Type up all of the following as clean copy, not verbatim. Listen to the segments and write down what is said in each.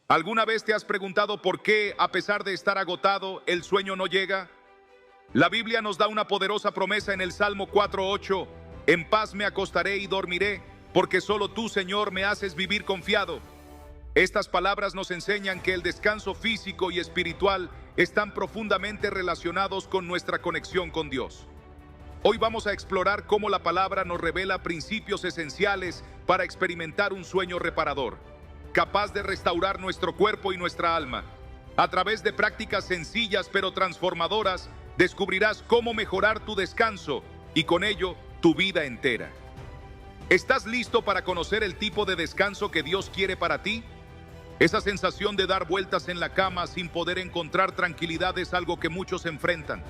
¿Alguna vez te has preguntado por qué, a pesar de estar agotado, el sueño no llega? La Biblia nos da una poderosa promesa en el Salmo 4:8. En paz me acostaré y dormiré, porque solo tú, Señor, me haces vivir confiado. Estas palabras nos enseñan que el descanso físico y espiritual están profundamente relacionados con nuestra conexión con Dios. Hoy vamos a explorar cómo la palabra nos revela principios esenciales para experimentar un sueño reparador, capaz de restaurar nuestro cuerpo y nuestra alma. A través de prácticas sencillas pero transformadoras, descubrirás cómo mejorar tu descanso y con ello tu vida entera. ¿Estás listo para conocer el tipo de descanso que Dios quiere para ti? Esa sensación de dar vueltas en la cama sin poder encontrar tranquilidad es algo que muchos enfrentan.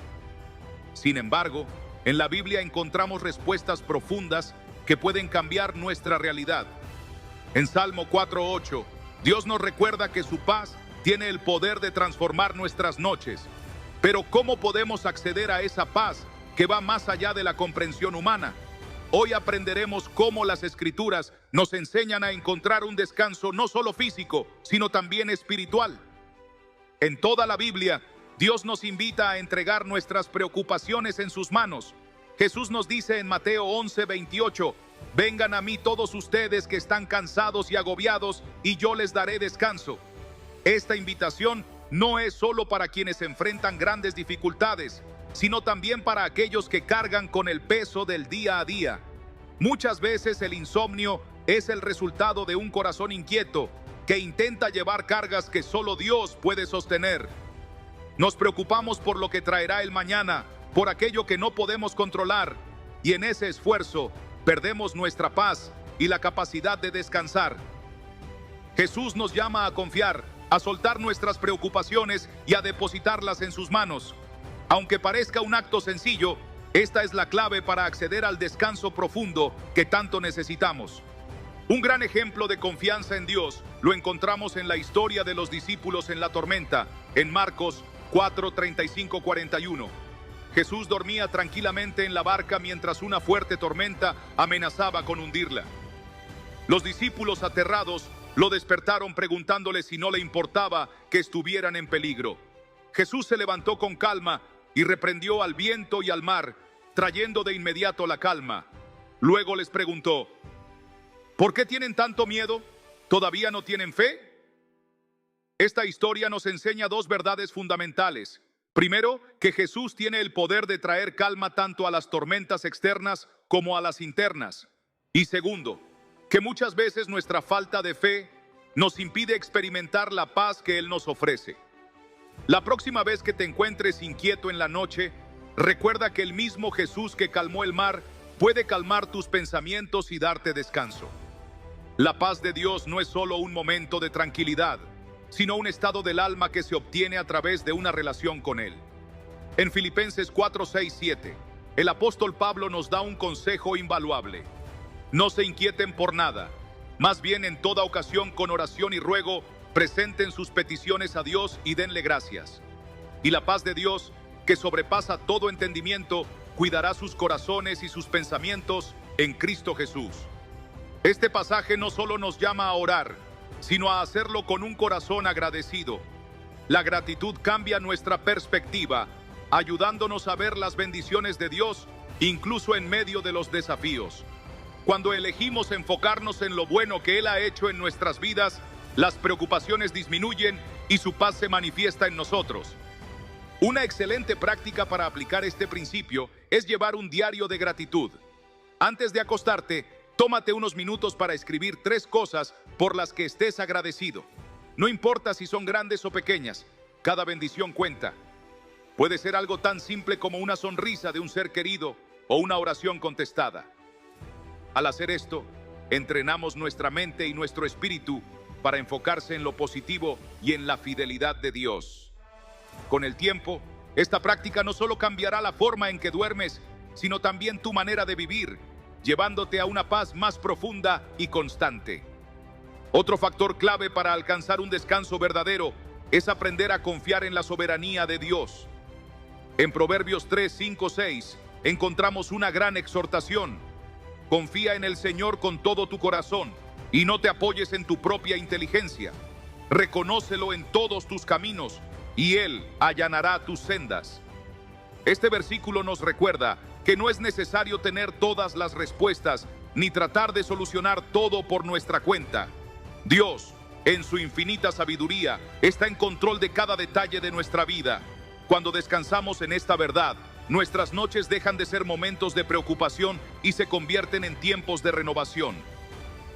Sin embargo, en la Biblia encontramos respuestas profundas que pueden cambiar nuestra realidad. En Salmo 4:8, Dios nos recuerda que su paz tiene el poder de transformar nuestras noches. Pero ¿cómo podemos acceder a esa paz que va más allá de la comprensión humana? Hoy aprenderemos cómo las Escrituras nos enseñan a encontrar un descanso no solo físico, sino también espiritual. En toda la Biblia, Dios nos invita a entregar nuestras preocupaciones en sus manos. Jesús nos dice en Mateo 11:28, vengan a mí todos ustedes que están cansados y agobiados, y yo les daré descanso. Esta invitación no es solo para quienes enfrentan grandes dificultades, sino también para aquellos que cargan con el peso del día a día. Muchas veces el insomnio es el resultado de un corazón inquieto que intenta llevar cargas que solo Dios puede sostener. Nos preocupamos por lo que traerá el mañana, por aquello que no podemos controlar, y en ese esfuerzo perdemos nuestra paz y la capacidad de descansar. Jesús nos llama a confiar, a soltar nuestras preocupaciones y a depositarlas en sus manos. Aunque parezca un acto sencillo, esta es la clave para acceder al descanso profundo que tanto necesitamos. Un gran ejemplo de confianza en Dios lo encontramos en la historia de los discípulos en la tormenta, en Marcos 4:35-41. Jesús dormía tranquilamente en la barca mientras una fuerte tormenta amenazaba con hundirla. Los discípulos, aterrados, lo despertaron preguntándole si no le importaba que estuvieran en peligro. Jesús se levantó con calma y reprendió al viento y al mar, trayendo de inmediato la calma. Luego les preguntó, ¿por qué tienen tanto miedo? ¿Todavía no tienen fe? Esta historia nos enseña dos verdades fundamentales. Primero, que Jesús tiene el poder de traer calma tanto a las tormentas externas como a las internas. Y segundo, que muchas veces nuestra falta de fe nos impide experimentar la paz que Él nos ofrece. La próxima vez que te encuentres inquieto en la noche, recuerda que el mismo Jesús que calmó el mar puede calmar tus pensamientos y darte descanso. La paz de Dios no es solo un momento de tranquilidad, sino un estado del alma que se obtiene a través de una relación con Él. En Filipenses 4:6-7, el apóstol Pablo nos da un consejo invaluable. No se inquieten por nada, más bien en toda ocasión con oración y ruego, presenten sus peticiones a Dios y denle gracias. Y la paz de Dios, que sobrepasa todo entendimiento, cuidará sus corazones y sus pensamientos en Cristo Jesús. Este pasaje no solo nos llama a orar, sino a hacerlo con un corazón agradecido. La gratitud cambia nuestra perspectiva, ayudándonos a ver las bendiciones de Dios, incluso en medio de los desafíos. Cuando elegimos enfocarnos en lo bueno que Él ha hecho en nuestras vidas, las preocupaciones disminuyen y su paz se manifiesta en nosotros. Una excelente práctica para aplicar este principio es llevar un diario de gratitud. Antes de acostarte, tómate unos minutos para escribir 3 cosas por las que estés agradecido. No importa si son grandes o pequeñas, cada bendición cuenta. Puede ser algo tan simple como una sonrisa de un ser querido o una oración contestada. Al hacer esto, entrenamos nuestra mente y nuestro espíritu para enfocarse en lo positivo y en la fidelidad de Dios. Con el tiempo, esta práctica no solo cambiará la forma en que duermes, sino también tu manera de vivir, llevándote a una paz más profunda y constante. Otro factor clave para alcanzar un descanso verdadero es aprender a confiar en la soberanía de Dios. En Proverbios 3:5-6 encontramos una gran exhortación. Confía en el Señor con todo tu corazón y no te apoyes en tu propia inteligencia. Reconócelo en todos tus caminos, y Él allanará tus sendas. Este versículo nos recuerda que no es necesario tener todas las respuestas, ni tratar de solucionar todo por nuestra cuenta. Dios, en su infinita sabiduría, está en control de cada detalle de nuestra vida. Cuando descansamos en esta verdad, nuestras noches dejan de ser momentos de preocupación y se convierten en tiempos de renovación.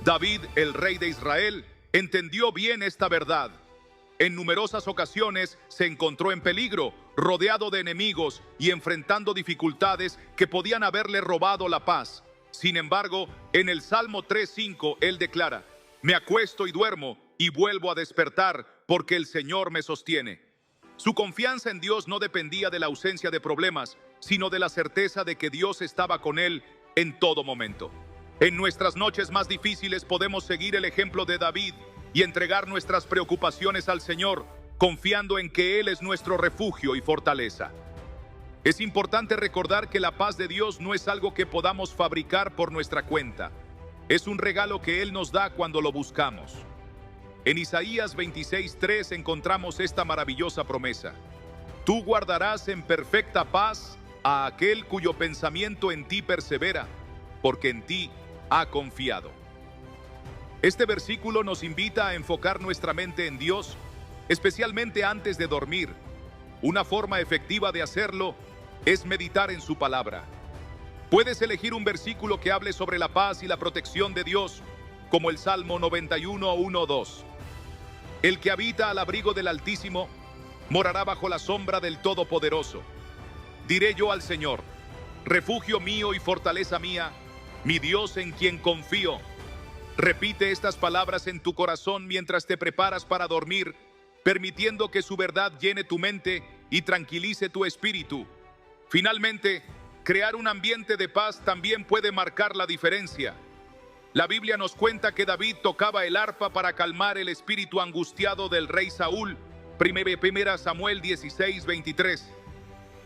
David, el rey de Israel, entendió bien esta verdad. En numerosas ocasiones se encontró en peligro, rodeado de enemigos y enfrentando dificultades que podían haberle robado la paz. Sin embargo, en el Salmo 3:5 él declara: me acuesto y duermo y vuelvo a despertar porque el Señor me sostiene. Su confianza en Dios no dependía de la ausencia de problemas, sino de la certeza de que Dios estaba con él en todo momento. En nuestras noches más difíciles podemos seguir el ejemplo de David y entregar nuestras preocupaciones al Señor, confiando en que Él es nuestro refugio y fortaleza. Es importante recordar que la paz de Dios no es algo que podamos fabricar por nuestra cuenta. Es un regalo que Él nos da cuando lo buscamos. En Isaías 26:3 encontramos esta maravillosa promesa: tú guardarás en perfecta paz a aquel cuyo pensamiento en ti persevera, porque en ti ha confiado. Este versículo nos invita a enfocar nuestra mente en Dios, especialmente antes de dormir. Una forma efectiva de hacerlo es meditar en su palabra. Puedes elegir un versículo que hable sobre la paz y la protección de Dios, como el Salmo 91:1-2. El que habita al abrigo del Altísimo morará bajo la sombra del Todopoderoso. Diré yo al Señor: refugio mío y fortaleza mía, mi Dios en quien confío. Repite estas palabras en tu corazón mientras te preparas para dormir, permitiendo que su verdad llene tu mente y tranquilice tu espíritu. Finalmente, crear un ambiente de paz también puede marcar la diferencia. La Biblia nos cuenta que David tocaba el arpa para calmar el espíritu angustiado del rey Saúl, 1 Samuel 16:23.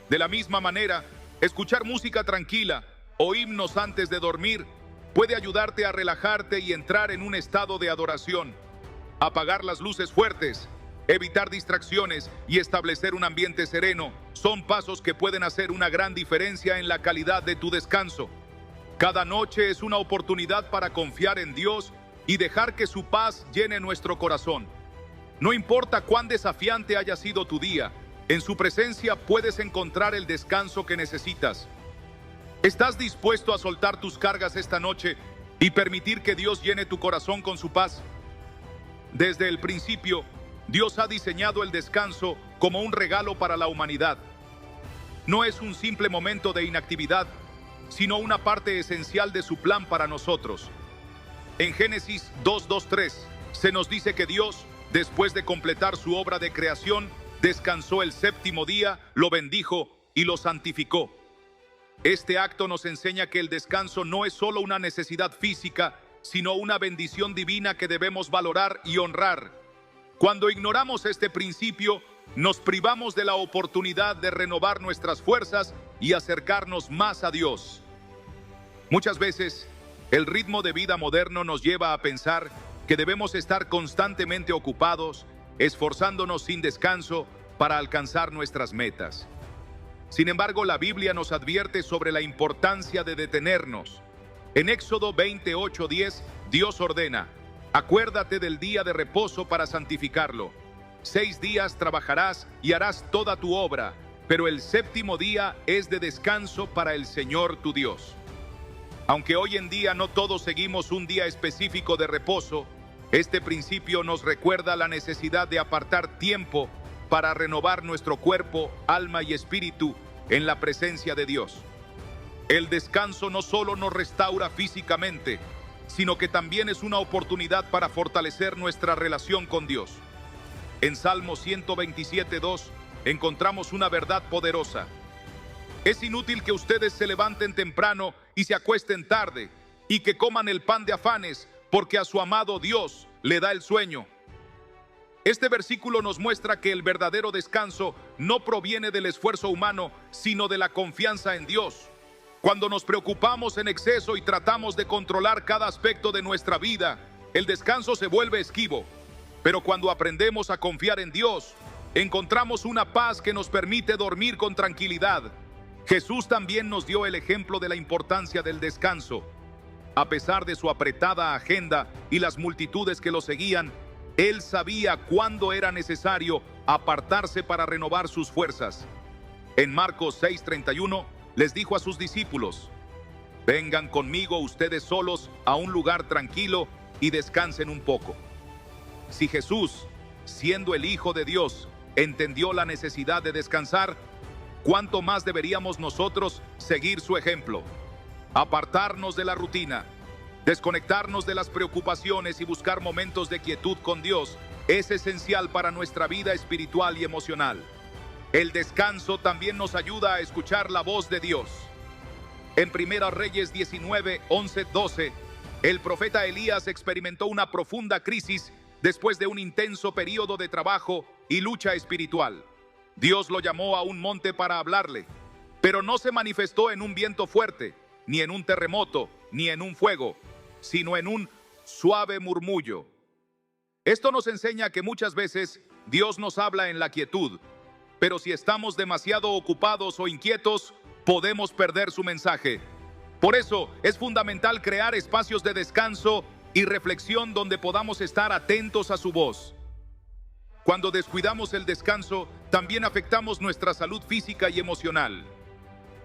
De la misma manera, escuchar música tranquila o himnos antes de dormir puede ayudarte a relajarte y entrar en un estado de adoración. Apagar las luces fuertes, evitar distracciones y establecer un ambiente sereno son pasos que pueden hacer una gran diferencia en la calidad de tu descanso. Cada noche es una oportunidad para confiar en Dios y dejar que su paz llene nuestro corazón. No importa cuán desafiante haya sido tu día, en su presencia puedes encontrar el descanso que necesitas. ¿Estás dispuesto a soltar tus cargas esta noche y permitir que Dios llene tu corazón con su paz? Desde el principio, Dios ha diseñado el descanso como un regalo para la humanidad. No es un simple momento de inactividad, sino una parte esencial de su plan para nosotros. En Génesis 2:3 se nos dice que Dios, después de completar su obra de creación, descansó el séptimo día, lo bendijo y lo santificó. Este acto nos enseña que el descanso no es solo una necesidad física, sino una bendición divina que debemos valorar y honrar. Cuando ignoramos este principio, nos privamos de la oportunidad de renovar nuestras fuerzas y acercarnos más a Dios. Muchas veces, el ritmo de vida moderno nos lleva a pensar que debemos estar constantemente ocupados, esforzándonos sin descanso para alcanzar nuestras metas. Sin embargo, la Biblia nos advierte sobre la importancia de detenernos. En Éxodo 28:10, Dios ordena: acuérdate del día de reposo para santificarlo. 6 días trabajarás y harás toda tu obra, pero el séptimo día es de descanso para el Señor tu Dios. Aunque hoy en día no todos seguimos un día específico de reposo, este principio nos recuerda la necesidad de apartar tiempo para renovar nuestro cuerpo, alma y espíritu en la presencia de Dios. El descanso no solo nos restaura físicamente, sino que también es una oportunidad para fortalecer nuestra relación con Dios. En Salmo 127:2 encontramos una verdad poderosa: es inútil que ustedes se levanten temprano y se acuesten tarde, y que coman el pan de afanes, porque a su amado Dios le da el sueño. Este versículo nos muestra que el verdadero descanso no proviene del esfuerzo humano, sino de la confianza en Dios. Cuando nos preocupamos en exceso y tratamos de controlar cada aspecto de nuestra vida, el descanso se vuelve esquivo. Pero cuando aprendemos a confiar en Dios, encontramos una paz que nos permite dormir con tranquilidad. Jesús también nos dio el ejemplo de la importancia del descanso. A pesar de su apretada agenda y las multitudes que lo seguían, Él sabía cuándo era necesario apartarse para renovar sus fuerzas. En Marcos 6:31 les dijo a sus discípulos: vengan conmigo ustedes solos a un lugar tranquilo y descansen un poco. Si Jesús, siendo el Hijo de Dios, entendió la necesidad de descansar, ¿cuánto más deberíamos nosotros seguir su ejemplo? Apartarnos de la rutina, desconectarnos de las preocupaciones y buscar momentos de quietud con Dios es esencial para nuestra vida espiritual y emocional. El descanso también nos ayuda a escuchar la voz de Dios. En 1 Reyes 19, 11, 12, el profeta Elías experimentó una profunda crisis después de un intenso periodo de trabajo y lucha espiritual. Dios lo llamó a un monte para hablarle, pero no se manifestó en un viento fuerte, ni en un terremoto, ni en un fuego, sino en un suave murmullo. Esto nos enseña que muchas veces Dios nos habla en la quietud, pero si estamos demasiado ocupados o inquietos, podemos perder su mensaje. Por eso es fundamental crear espacios de descanso y reflexión donde podamos estar atentos a su voz. Cuando descuidamos el descanso, también afectamos nuestra salud física y emocional.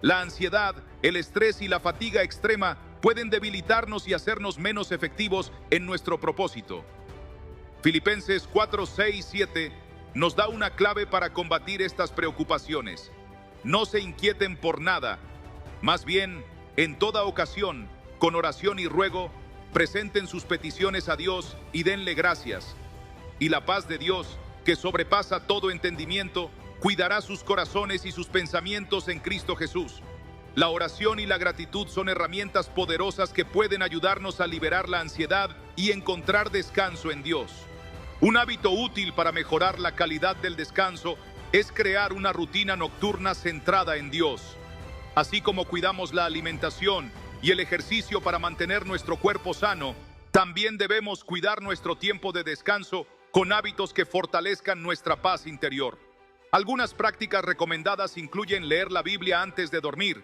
La ansiedad, el estrés y la fatiga extrema pueden debilitarnos y hacernos menos efectivos en nuestro propósito. Filipenses 4, 6, 7 nos da una clave para combatir estas preocupaciones. No se inquieten por nada, más bien, en toda ocasión, con oración y ruego, presenten sus peticiones a Dios y denle gracias. Y la paz de Dios, que sobrepasa todo entendimiento, cuidará sus corazones y sus pensamientos en Cristo Jesús. La oración y la gratitud son herramientas poderosas que pueden ayudarnos a liberar la ansiedad y encontrar descanso en Dios. Un hábito útil para mejorar la calidad del descanso es crear una rutina nocturna centrada en Dios. Así como cuidamos la alimentación y el ejercicio para mantener nuestro cuerpo sano, también debemos cuidar nuestro tiempo de descanso con hábitos que fortalezcan nuestra paz interior. Algunas prácticas recomendadas incluyen leer la Biblia antes de dormir,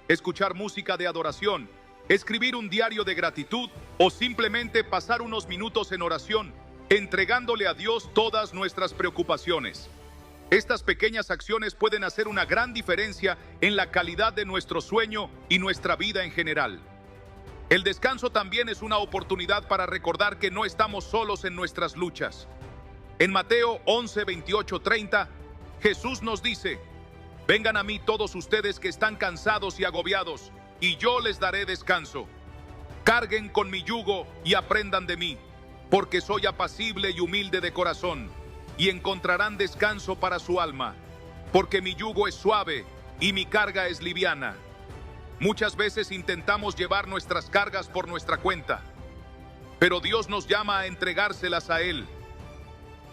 escuchar música de adoración, escribir un diario de gratitud o simplemente pasar unos minutos en oración, entregándole a Dios todas nuestras preocupaciones. Estas pequeñas acciones pueden hacer una gran diferencia en la calidad de nuestro sueño y nuestra vida en general. El descanso también es una oportunidad para recordar que no estamos solos en nuestras luchas. En Mateo 11, 28, 30, Jesús nos dice: vengan a mí todos ustedes que están cansados y agobiados, y yo les daré descanso. Carguen con mi yugo y aprendan de mí, porque soy apacible y humilde de corazón, y encontrarán descanso para su alma, porque mi yugo es suave y mi carga es liviana. Muchas veces intentamos llevar nuestras cargas por nuestra cuenta, pero Dios nos llama a entregárselas a Él.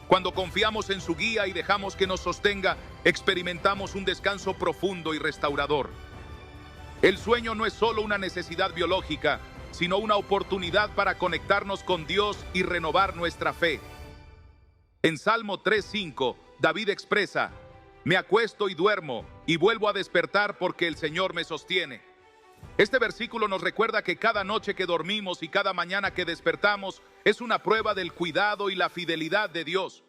Cuando confiamos en su guía y dejamos que nos sostenga, experimentamos un descanso profundo y restaurador. El sueño no es solo una necesidad biológica, sino una oportunidad para conectarnos con Dios y renovar nuestra fe. En Salmo 3:5, David expresa: me acuesto y duermo, y vuelvo a despertar porque el Señor me sostiene. Este versículo nos recuerda que cada noche que dormimos y cada mañana que despertamos es una prueba del cuidado y la fidelidad de Dios.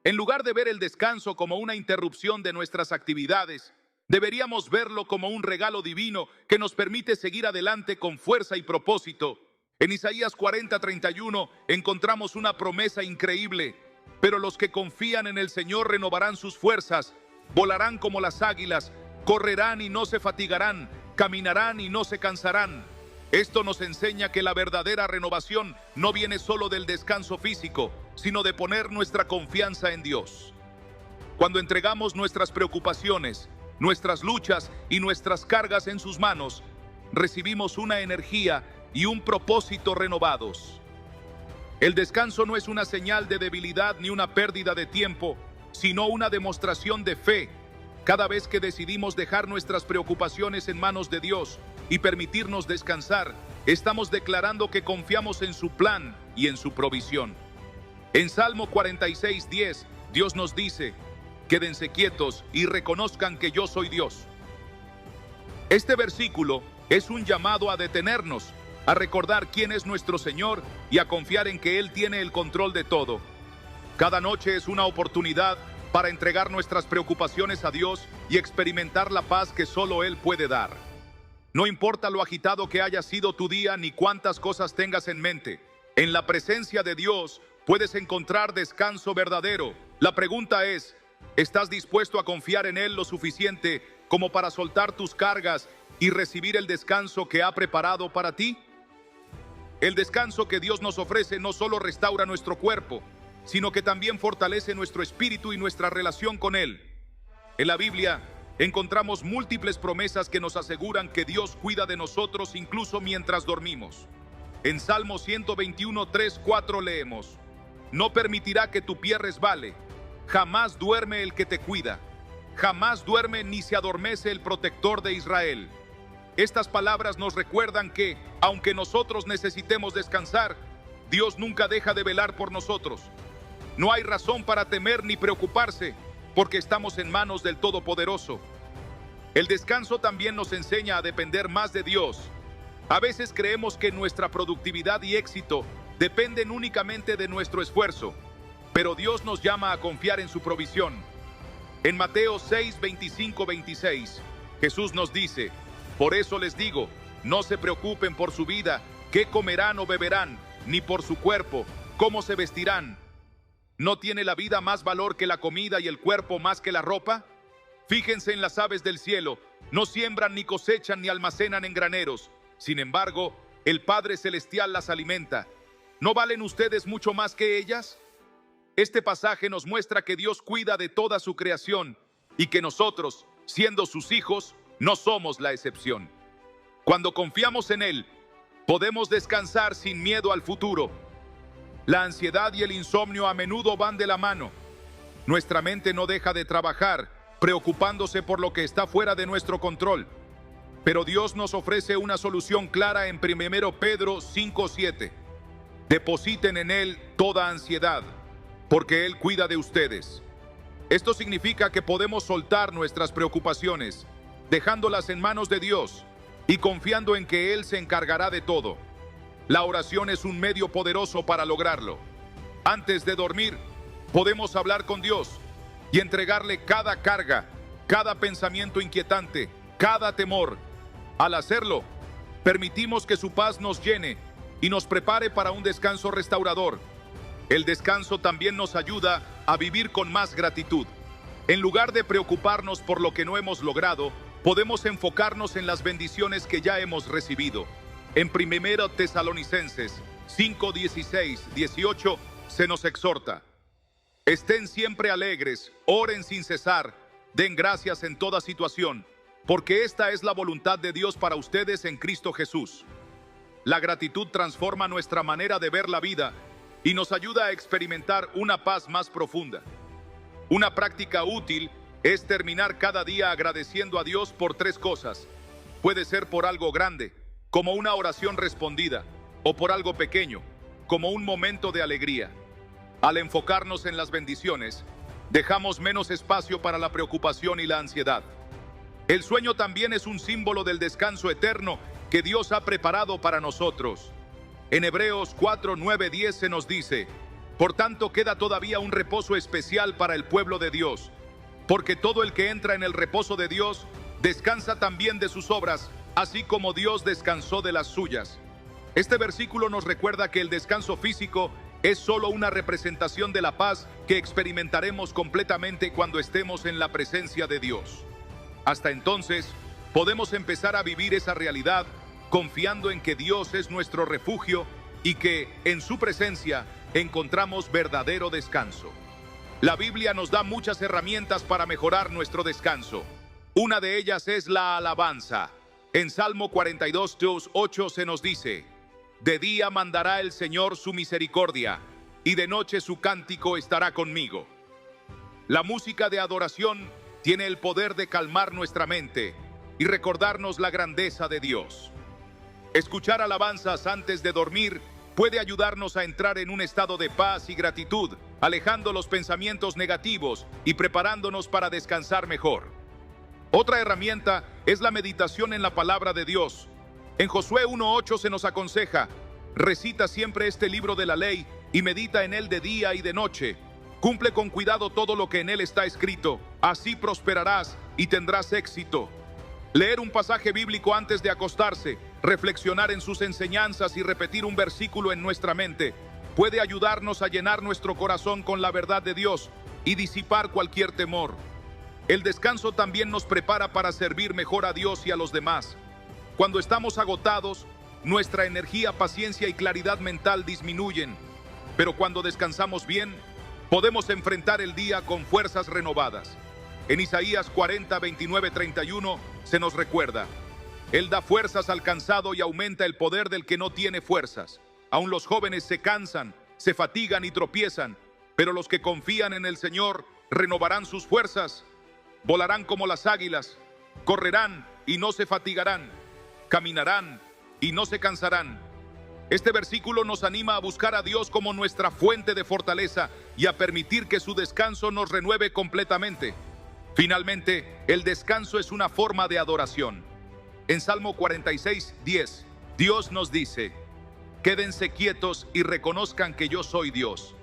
En lugar de ver el descanso como una interrupción de nuestras actividades, deberíamos verlo como un regalo divino que nos permite seguir adelante con fuerza y propósito. En Isaías 40:31 encontramos una promesa increíble: pero los que confían en el Señor renovarán sus fuerzas, volarán como las águilas, correrán y no se fatigarán, caminarán y no se cansarán. Esto nos enseña que la verdadera renovación no viene solo del descanso físico, sino de poner nuestra confianza en Dios. Cuando entregamos nuestras preocupaciones, nuestras luchas y nuestras cargas en sus manos, recibimos una energía y un propósito renovados. El descanso no es una señal de debilidad ni una pérdida de tiempo, sino una demostración de fe. Cada vez que decidimos dejar nuestras preocupaciones en manos de Dios y permitirnos descansar, estamos declarando que confiamos en su plan y en su provisión. En Salmo 46:10, Dios nos dice: quédense quietos y reconozcan que yo soy Dios. Este versículo es un llamado a detenernos, a recordar quién es nuestro Señor y a confiar en que Él tiene el control de todo. Cada noche es una oportunidad para entregar nuestras preocupaciones a Dios y experimentar la paz que solo Él puede dar. No importa lo agitado que haya sido tu día ni cuántas cosas tengas en mente, en la presencia de Dios puedes encontrar descanso verdadero. La pregunta es: ¿estás dispuesto a confiar en Él lo suficiente como para soltar tus cargas y recibir el descanso que ha preparado para ti? El descanso que Dios nos ofrece no solo restaura nuestro cuerpo, sino que también fortalece nuestro espíritu y nuestra relación con Él. En la Biblia encontramos múltiples promesas que nos aseguran que Dios cuida de nosotros incluso mientras dormimos. En Salmo 121, 3, 4 leemos: no permitirá que tu pie resbale, jamás duerme el que te cuida, jamás duerme ni se adormece el protector de Israel. Estas palabras nos recuerdan que, aunque nosotros necesitemos descansar, Dios nunca deja de velar por nosotros. No hay razón para temer ni preocuparse, porque estamos en manos del Todopoderoso. El descanso también nos enseña a depender más de Dios. A veces creemos que nuestra productividad y éxito dependen únicamente de nuestro esfuerzo, pero Dios nos llama a confiar en su provisión. En Mateo 6, 25, 26, Jesús nos dice: por eso les digo, no se preocupen por su vida, qué comerán o beberán, ni por su cuerpo, cómo se vestirán. ¿No tiene la vida más valor que la comida y el cuerpo más que la ropa? Fíjense en las aves del cielo, no siembran ni cosechan ni almacenan en graneros. Sin embargo, el Padre Celestial las alimenta. ¿No valen ustedes mucho más que ellas? Este pasaje nos muestra que Dios cuida de toda su creación y que nosotros, siendo sus hijos, no somos la excepción. Cuando confiamos en Él, podemos descansar sin miedo al futuro. La ansiedad y el insomnio a menudo van de la mano. Nuestra mente no deja de trabajar, preocupándose por lo que está fuera de nuestro control. Pero Dios nos ofrece una solución clara en 1 Pedro 5:7. Depositen en Él toda ansiedad, porque Él cuida de ustedes. Esto significa que podemos soltar nuestras preocupaciones, dejándolas en manos de Dios y confiando en que Él se encargará de todo. La oración es un medio poderoso para lograrlo. Antes de dormir, podemos hablar con Dios y entregarle cada carga, cada pensamiento inquietante, cada temor. Al hacerlo, permitimos que su paz nos llene y nos prepare para un descanso restaurador. El descanso también nos ayuda a vivir con más gratitud. En lugar de preocuparnos por lo que no hemos logrado, podemos enfocarnos en las bendiciones que ya hemos recibido. En 1 Tesalonicenses 5, 16, 18 se nos exhorta: estén siempre alegres, oren sin cesar, den gracias en toda situación, porque esta es la voluntad de Dios para ustedes en Cristo Jesús. La gratitud transforma nuestra manera de ver la vida y nos ayuda a experimentar una paz más profunda. Una práctica útil es terminar cada día agradeciendo a Dios por 3 cosas. Puede ser por algo grande, como una oración respondida, o por algo pequeño, como un momento de alegría. Al enfocarnos en las bendiciones, dejamos menos espacio para la preocupación y la ansiedad. El sueño también es un símbolo del descanso eterno que Dios ha preparado para nosotros. En Hebreos 4, 9, 10 se nos dice: por tanto queda todavía un reposo especial para el pueblo de Dios, porque todo el que entra en el reposo de Dios descansa también de sus obras, así como Dios descansó de las suyas. Este versículo nos recuerda que el descanso físico es solo una representación de la paz que experimentaremos completamente cuando estemos en la presencia de Dios. Hasta entonces, podemos empezar a vivir esa realidad confiando en que Dios es nuestro refugio y que en su presencia encontramos verdadero descanso. La Biblia nos da muchas herramientas para mejorar nuestro descanso. Una de ellas es la alabanza. En Salmo 42, 8 se nos dice: de día mandará el Señor su misericordia, y de noche su cántico estará conmigo. La música de adoración tiene el poder de calmar nuestra mente y recordarnos la grandeza de Dios. Escuchar alabanzas antes de dormir puede ayudarnos a entrar en un estado de paz y gratitud, alejando los pensamientos negativos y preparándonos para descansar mejor. Otra herramienta es la meditación en la palabra de Dios. En Josué 1:8 se nos aconseja: recita siempre este libro de la ley y medita en él de día y de noche. Cumple con cuidado todo lo que en él está escrito, así prosperarás y tendrás éxito. Leer un pasaje bíblico antes de acostarse, reflexionar en sus enseñanzas y repetir un versículo en nuestra mente puede ayudarnos a llenar nuestro corazón con la verdad de Dios y disipar cualquier temor. El descanso también nos prepara para servir mejor a Dios y a los demás. Cuando estamos agotados, nuestra energía, paciencia y claridad mental disminuyen, pero cuando descansamos bien, podemos enfrentar el día con fuerzas renovadas. En Isaías 40, 29, 31 se nos recuerda: Él da fuerzas al cansado y aumenta el poder del que no tiene fuerzas. Aún los jóvenes se cansan, se fatigan y tropiezan, pero los que confían en el Señor renovarán sus fuerzas. Volarán como las águilas, correrán y no se fatigarán, caminarán y no se cansarán. Este versículo nos anima a buscar a Dios como nuestra fuente de fortaleza y a permitir que su descanso nos renueve completamente. Finalmente, el descanso es una forma de adoración. En Salmo 46, 10, Dios nos dice: quédense quietos y reconozcan que yo soy Dios.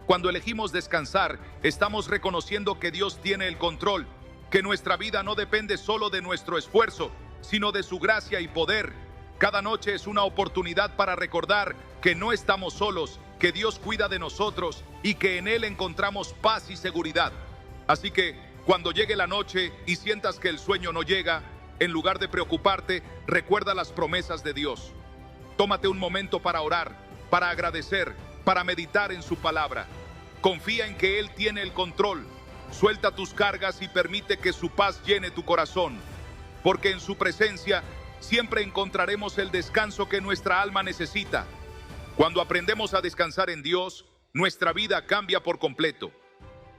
Cuando elegimos descansar, estamos reconociendo que Dios tiene el control, que nuestra vida no depende solo de nuestro esfuerzo, sino de su gracia y poder. Cada noche es una oportunidad para recordar que no estamos solos, que Dios cuida de nosotros y que en Él encontramos paz y seguridad. Así que, cuando llegue la noche y sientas que el sueño no llega, en lugar de preocuparte, recuerda las promesas de Dios. Tómate un momento para orar, para agradecer, para meditar en su palabra. Confía en que Él tiene el control. Suelta tus cargas y permite que su paz llene tu corazón, porque en su presencia siempre encontraremos el descanso que nuestra alma necesita. Cuando aprendemos a descansar en Dios, nuestra vida cambia por completo.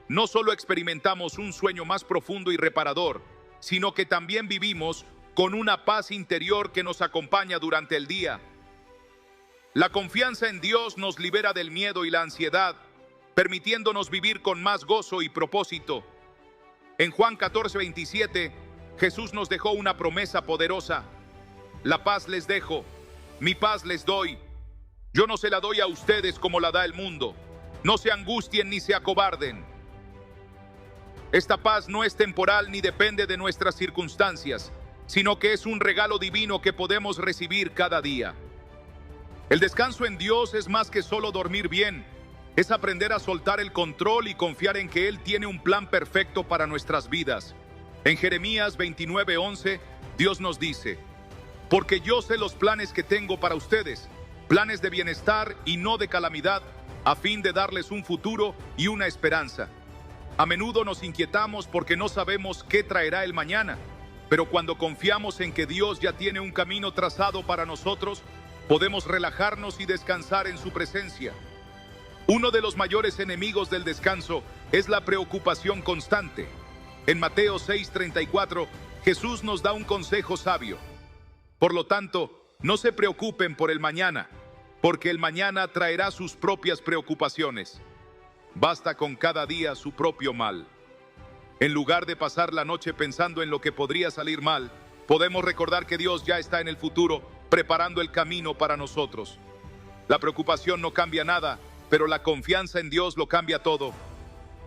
No solo experimentamos un sueño más profundo y reparador, sino que también vivimos con una paz interior que nos acompaña durante el día. La confianza en Dios nos libera del miedo y la ansiedad, permitiéndonos vivir con más gozo y propósito. En Juan 14, 27, Jesús nos dejó una promesa poderosa: la paz les dejo, mi paz les doy. Yo no se la doy a ustedes como la da el mundo. No se angustien ni se acobarden. Esta paz no es temporal ni depende de nuestras circunstancias, sino que es un regalo divino que podemos recibir cada día. El descanso en Dios es más que solo dormir bien. Es aprender a soltar el control y confiar en que Él tiene un plan perfecto para nuestras vidas. En Jeremías 29:11, Dios nos dice: porque yo sé los planes que tengo para ustedes, planes de bienestar y no de calamidad, a fin de darles un futuro y una esperanza. A menudo nos inquietamos porque no sabemos qué traerá el mañana, pero cuando confiamos en que Dios ya tiene un camino trazado para nosotros, podemos relajarnos y descansar en su presencia. Uno de los mayores enemigos del descanso es la preocupación constante. En Mateo 6:34, Jesús nos da un consejo sabio: por lo tanto, no se preocupen por el mañana, porque el mañana traerá sus propias preocupaciones. Basta con cada día su propio mal. En lugar de pasar la noche pensando en lo que podría salir mal, podemos recordar que Dios ya está en el futuro, preparando el camino para nosotros. La preocupación no cambia nada, pero la confianza en Dios lo cambia todo.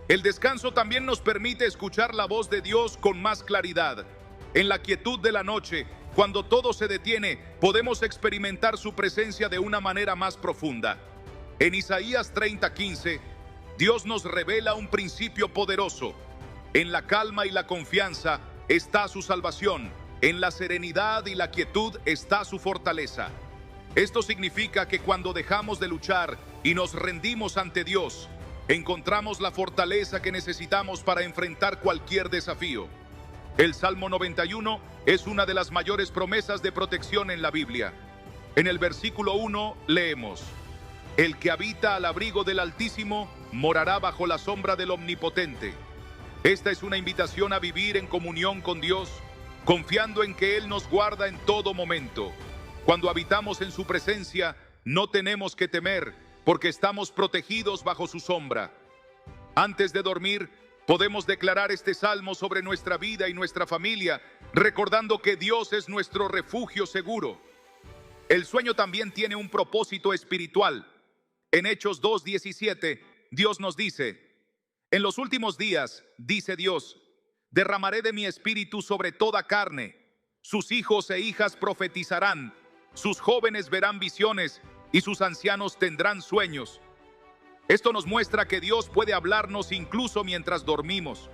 El descanso también nos permite escuchar la voz de Dios con más claridad. En la quietud de la noche, cuando todo se detiene, podemos experimentar su presencia de una manera más profunda. En Isaías 30:15, Dios nos revela un principio poderoso: en la calma y la confianza está su salvación, en la serenidad y la quietud está su fortaleza. Esto significa que cuando dejamos de luchar y nos rendimos ante Dios, encontramos la fortaleza que necesitamos para enfrentar cualquier desafío. El Salmo 91 es una de las mayores promesas de protección en la Biblia. En el versículo 1 leemos: el que habita al abrigo del Altísimo morará bajo la sombra del Omnipotente. Esta es una invitación a vivir en comunión con Dios, confiando en que Él nos guarda en todo momento. Cuando habitamos en su presencia, no tenemos que temer, porque estamos protegidos bajo su sombra. Antes de dormir, podemos declarar este salmo sobre nuestra vida y nuestra familia, recordando que Dios es nuestro refugio seguro. El sueño también tiene un propósito espiritual. En Hechos 2:17, Dios nos dice: en los últimos días, dice Dios, derramaré de mi espíritu sobre toda carne. Sus hijos e hijas profetizarán, sus jóvenes verán visiones y sus ancianos tendrán sueños. Esto nos muestra que Dios puede hablarnos incluso mientras dormimos.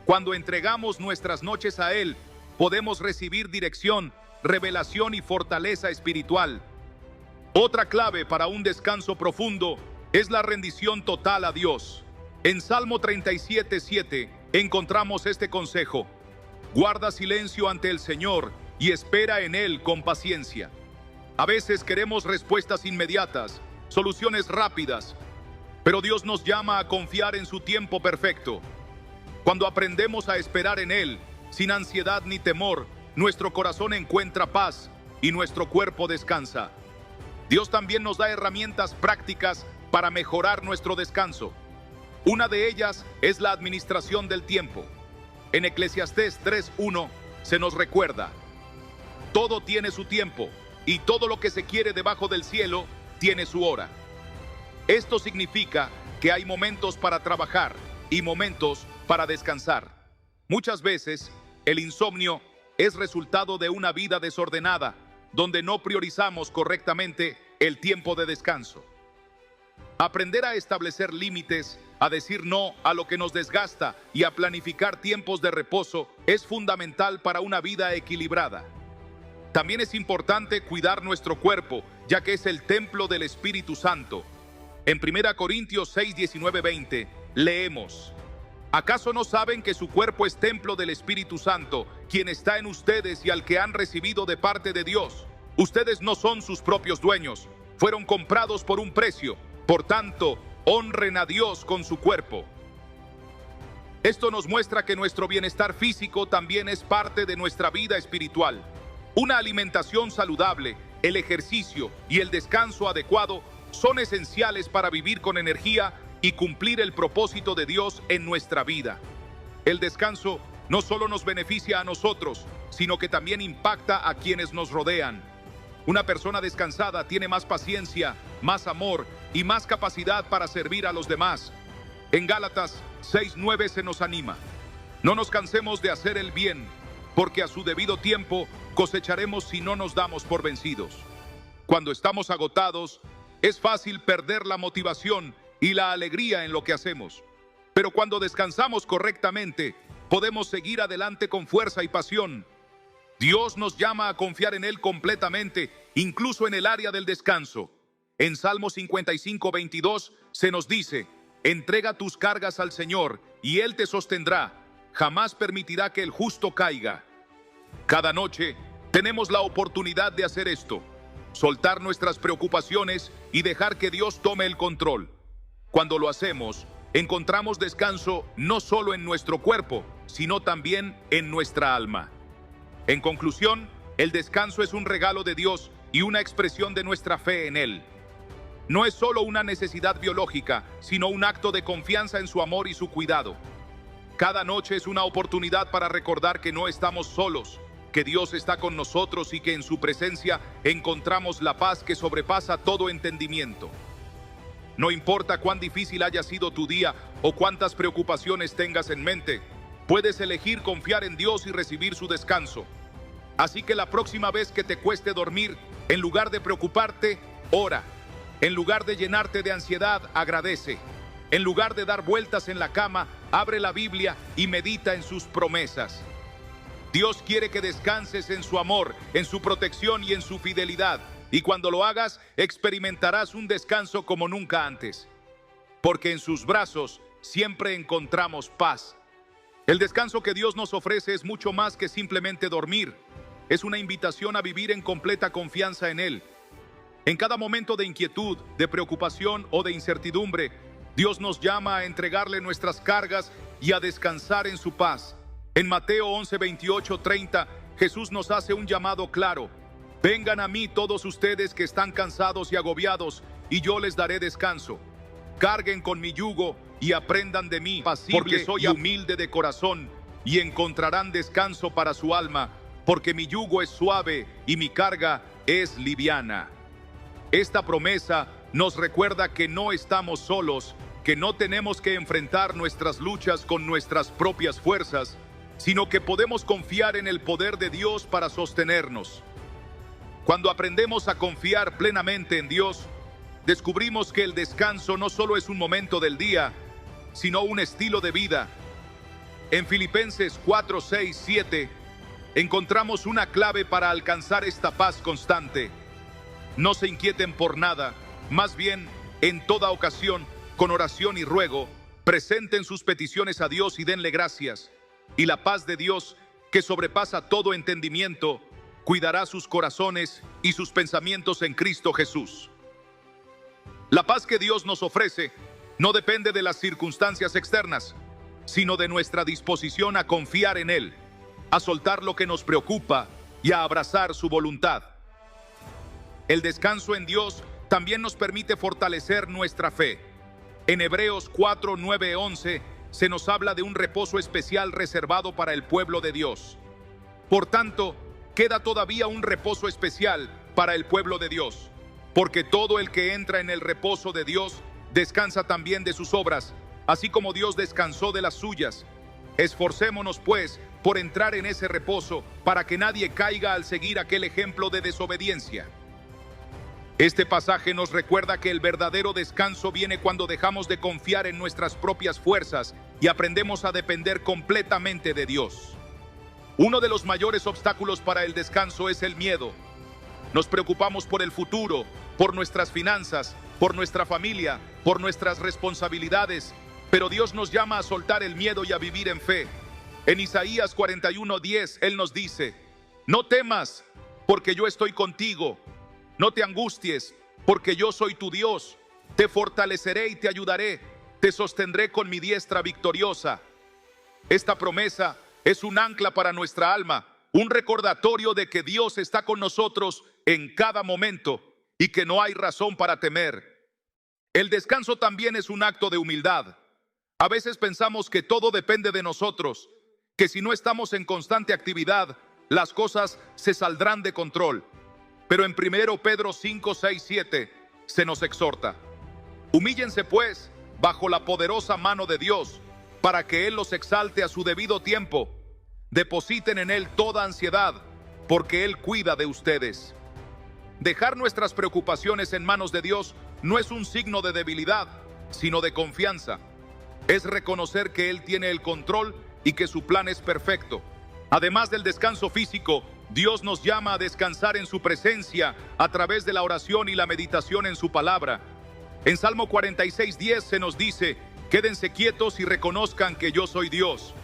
Cuando entregamos nuestras noches a Él, podemos recibir dirección, revelación y fortaleza espiritual. Otra clave para un descanso profundo es la rendición total a Dios. En Salmo 37:7 encontramos este consejo: guarda silencio ante el Señor y espera en Él con paciencia. A veces queremos respuestas inmediatas, soluciones rápidas, pero Dios nos llama a confiar en su tiempo perfecto. Cuando aprendemos a esperar en Él, sin ansiedad ni temor, nuestro corazón encuentra paz y nuestro cuerpo descansa. Dios también nos da herramientas prácticas para mejorar nuestro descanso. Una de ellas es la administración del tiempo. En Eclesiastés 3:1 se nos recuerda: todo tiene su tiempo, y todo lo que se quiere debajo del cielo tiene su hora. Esto significa que hay momentos para trabajar y momentos para descansar. Muchas veces, el insomnio es resultado de una vida desordenada, donde no priorizamos correctamente el tiempo de descanso. Aprender a establecer límites, a decir no a lo que nos desgasta y a planificar tiempos de reposo es fundamental para una vida equilibrada. También es importante cuidar nuestro cuerpo, ya que es el templo del Espíritu Santo. En 1 Corintios 6:19-20 leemos: ¿acaso no saben que su cuerpo es templo del Espíritu Santo, quien está en ustedes y al que han recibido de parte de Dios? Ustedes no son sus propios dueños, fueron comprados por un precio. Por tanto, honren a Dios con su cuerpo. Esto nos muestra que nuestro bienestar físico también es parte de nuestra vida espiritual. Una alimentación saludable, el ejercicio y el descanso adecuado son esenciales para vivir con energía y cumplir el propósito de Dios en nuestra vida. El descanso no solo nos beneficia a nosotros, sino que también impacta a quienes nos rodean. Una persona descansada tiene más paciencia, más amor y más capacidad para servir a los demás. En Gálatas 6:9 se nos anima: no nos cansemos de hacer el bien, porque a su debido tiempo cosecharemos si no nos damos por vencidos. Cuando estamos agotados, es fácil perder la motivación y la alegría en lo que hacemos. Pero cuando descansamos correctamente, podemos seguir adelante con fuerza y pasión. Dios nos llama a confiar en Él completamente, incluso en el área del descanso. En Salmo 55:22 se nos dice: entrega tus cargas al Señor y Él te sostendrá, jamás permitirá que el justo caiga. Cada noche tenemos la oportunidad de hacer esto: soltar nuestras preocupaciones y dejar que Dios tome el control. Cuando lo hacemos, encontramos descanso no solo en nuestro cuerpo, sino también en nuestra alma. En conclusión, el descanso es un regalo de Dios y una expresión de nuestra fe en Él. No es solo una necesidad biológica, sino un acto de confianza en su amor y su cuidado. Cada noche es una oportunidad para recordar que no estamos solos, que Dios está con nosotros y que en su presencia encontramos la paz que sobrepasa todo entendimiento. No importa cuán difícil haya sido tu día o cuántas preocupaciones tengas en mente, puedes elegir confiar en Dios y recibir su descanso. Así que la próxima vez que te cueste dormir, en lugar de preocuparte, ora. En lugar de llenarte de ansiedad, agradece. En lugar de dar vueltas en la cama, abre la Biblia y medita en sus promesas. Dios quiere que descanses en su amor, en su protección y en su fidelidad. Y cuando lo hagas, experimentarás un descanso como nunca antes. Porque en sus brazos siempre encontramos paz. El descanso que Dios nos ofrece es mucho más que simplemente dormir. Es una invitación a vivir en completa confianza en Él. En cada momento de inquietud, de preocupación o de incertidumbre, Dios nos llama a entregarle nuestras cargas y a descansar en su paz. En Mateo 11:28-30, Jesús nos hace un llamado claro: Vengan a mí todos ustedes que están cansados y agobiados, y yo les daré descanso. Carguen con mi yugo y aprendan de mí, porque soy humilde de corazón, y encontrarán descanso para su alma, porque mi yugo es suave y mi carga es liviana. Esta promesa nos recuerda que no estamos solos, que no tenemos que enfrentar nuestras luchas con nuestras propias fuerzas, sino que podemos confiar en el poder de Dios para sostenernos. Cuando aprendemos a confiar plenamente en Dios, descubrimos que el descanso no solo es un momento del día, sino un estilo de vida. En Filipenses 4, 6, 7, encontramos una clave para alcanzar esta paz constante. No se inquieten por nada, más bien, en toda ocasión, con oración y ruego, presenten sus peticiones a Dios y denle gracias. Y la paz de Dios, que sobrepasa todo entendimiento, cuidará sus corazones y sus pensamientos en Cristo Jesús. La paz que Dios nos ofrece no depende de las circunstancias externas, sino de nuestra disposición a confiar en Él, a soltar lo que nos preocupa y a abrazar su voluntad. El descanso en Dios también nos permite fortalecer nuestra fe. En Hebreos 4, 9, 11 se nos habla de un reposo especial reservado para el pueblo de Dios. Por tanto, queda todavía un reposo especial para el pueblo de Dios, porque todo el que entra en el reposo de Dios descansa también de sus obras, así como Dios descansó de las suyas. Esforcémonos, pues, por entrar en ese reposo, para que nadie caiga al seguir aquel ejemplo de desobediencia. Este pasaje nos recuerda que el verdadero descanso viene cuando dejamos de confiar en nuestras propias fuerzas y aprendemos a depender completamente de Dios. Uno de los mayores obstáculos para el descanso es el miedo. Nos preocupamos por el futuro, por nuestras finanzas, por nuestra familia, por nuestras responsabilidades, pero Dios nos llama a soltar el miedo y a vivir en fe. En Isaías 41:10, Él nos dice: no temas, porque yo estoy contigo. No te angusties, porque yo soy tu Dios. Te fortaleceré y te ayudaré. Te sostendré con mi diestra victoriosa. Esta promesa es un ancla para nuestra alma, un recordatorio de que Dios está con nosotros en cada momento y que no hay razón para temer. El descanso también es un acto de humildad. A veces pensamos que todo depende de nosotros, que si no estamos en constante actividad, las cosas se saldrán de control. Pero en 1 Pedro 5, 6, 7 se nos exhorta: humíllense pues bajo la poderosa mano de Dios, para que Él los exalte a su debido tiempo. Depositen en Él toda ansiedad, porque Él cuida de ustedes. Dejar nuestras preocupaciones en manos de Dios no es un signo de debilidad, sino de confianza. Es reconocer que Él tiene el control y que su plan es perfecto. Además del descanso físico, Dios nos llama a descansar en su presencia a través de la oración y la meditación en su palabra. En Salmo 46:10 se nos dice: quédense quietos y reconozcan que yo soy Dios.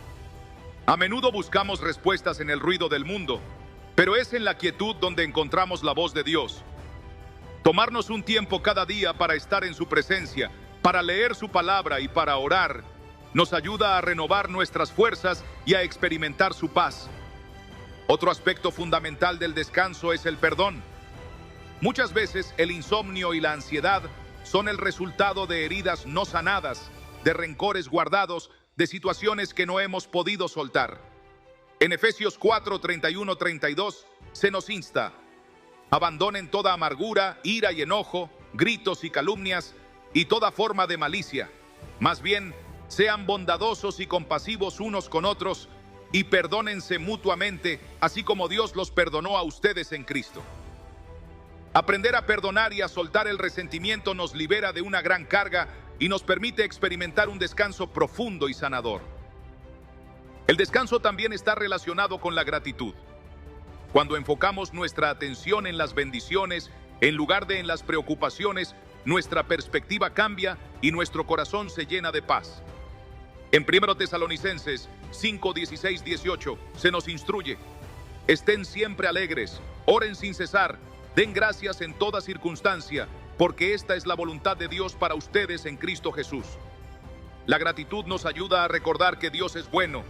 A menudo buscamos respuestas en el ruido del mundo, pero es en la quietud donde encontramos la voz de Dios. Tomarnos un tiempo cada día para estar en su presencia, para leer su palabra y para orar, nos ayuda a renovar nuestras fuerzas y a experimentar su paz. Otro aspecto fundamental del descanso es el perdón. Muchas veces el insomnio y la ansiedad son el resultado de heridas no sanadas, de rencores guardados, de situaciones que no hemos podido soltar. En Efesios 4, 31, 32 se nos insta: abandonen toda amargura, ira y enojo, gritos y calumnias y toda forma de malicia. Más bien, sean bondadosos y compasivos unos con otros y perdónense mutuamente, así como Dios los perdonó a ustedes en Cristo. Aprender a perdonar y a soltar el resentimiento nos libera de una gran carga y nos permite experimentar un descanso profundo y sanador. El descanso también está relacionado con la gratitud. Cuando enfocamos nuestra atención en las bendiciones, en lugar de en las preocupaciones, nuestra perspectiva cambia y nuestro corazón se llena de paz. En 1 Tesalonicenses 5, 16, 18 se nos instruye: estén siempre alegres, oren sin cesar, den gracias en toda circunstancia, porque esta es la voluntad de Dios para ustedes en Cristo Jesús. La gratitud nos ayuda a recordar que Dios es bueno,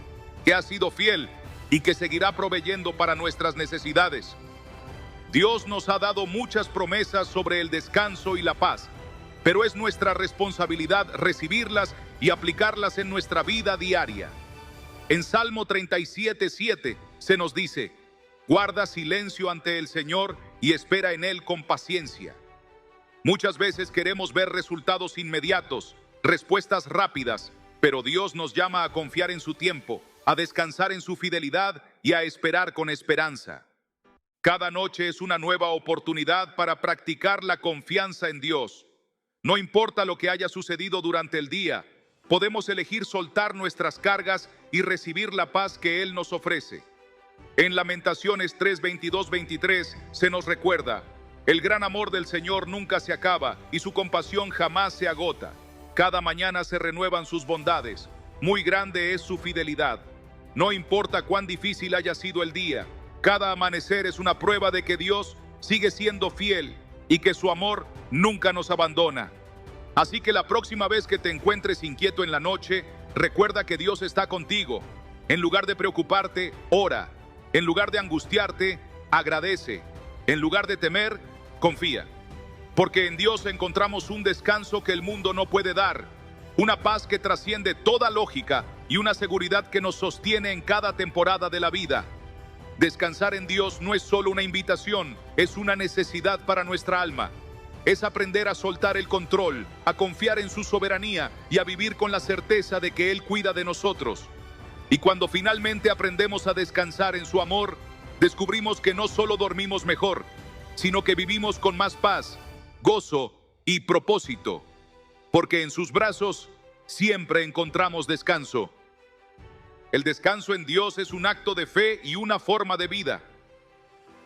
que ha sido fiel y que seguirá proveyendo para nuestras necesidades. Dios nos ha dado muchas promesas sobre el descanso y la paz, pero es nuestra responsabilidad recibirlas y aplicarlas en nuestra vida diaria. En Salmo 37:7 se nos dice: guarda silencio ante el Señor y espera en Él con paciencia. Muchas veces queremos ver resultados inmediatos, respuestas rápidas, pero Dios nos llama a confiar en su tiempo, a descansar en su fidelidad y a esperar con esperanza. Cada noche es una nueva oportunidad para practicar la confianza en Dios. No importa lo que haya sucedido durante el día, podemos elegir soltar nuestras cargas y recibir la paz que Él nos ofrece. En Lamentaciones 3:22-23 se nos recuerda: el gran amor del Señor nunca se acaba y su compasión jamás se agota. Cada mañana se renuevan sus bondades, muy grande es su fidelidad. No importa cuán difícil haya sido el día, cada amanecer es una prueba de que Dios sigue siendo fiel y que su amor nunca nos abandona. Así que la próxima vez que te encuentres inquieto en la noche, recuerda que Dios está contigo. En lugar de preocuparte, ora. En lugar de angustiarte, agradece. En lugar de temer, confía. Porque en Dios encontramos un descanso que el mundo no puede dar, una paz que trasciende toda lógica y una seguridad que nos sostiene en cada temporada de la vida. Descansar en Dios no es solo una invitación, es una necesidad para nuestra alma. Es aprender a soltar el control, a confiar en su soberanía y a vivir con la certeza de que Él cuida de nosotros. Y cuando finalmente aprendemos a descansar en su amor, descubrimos que no solo dormimos mejor, sino que vivimos con más paz, gozo y propósito, porque en sus brazos siempre encontramos descanso. El descanso en Dios es un acto de fe y una forma de vida.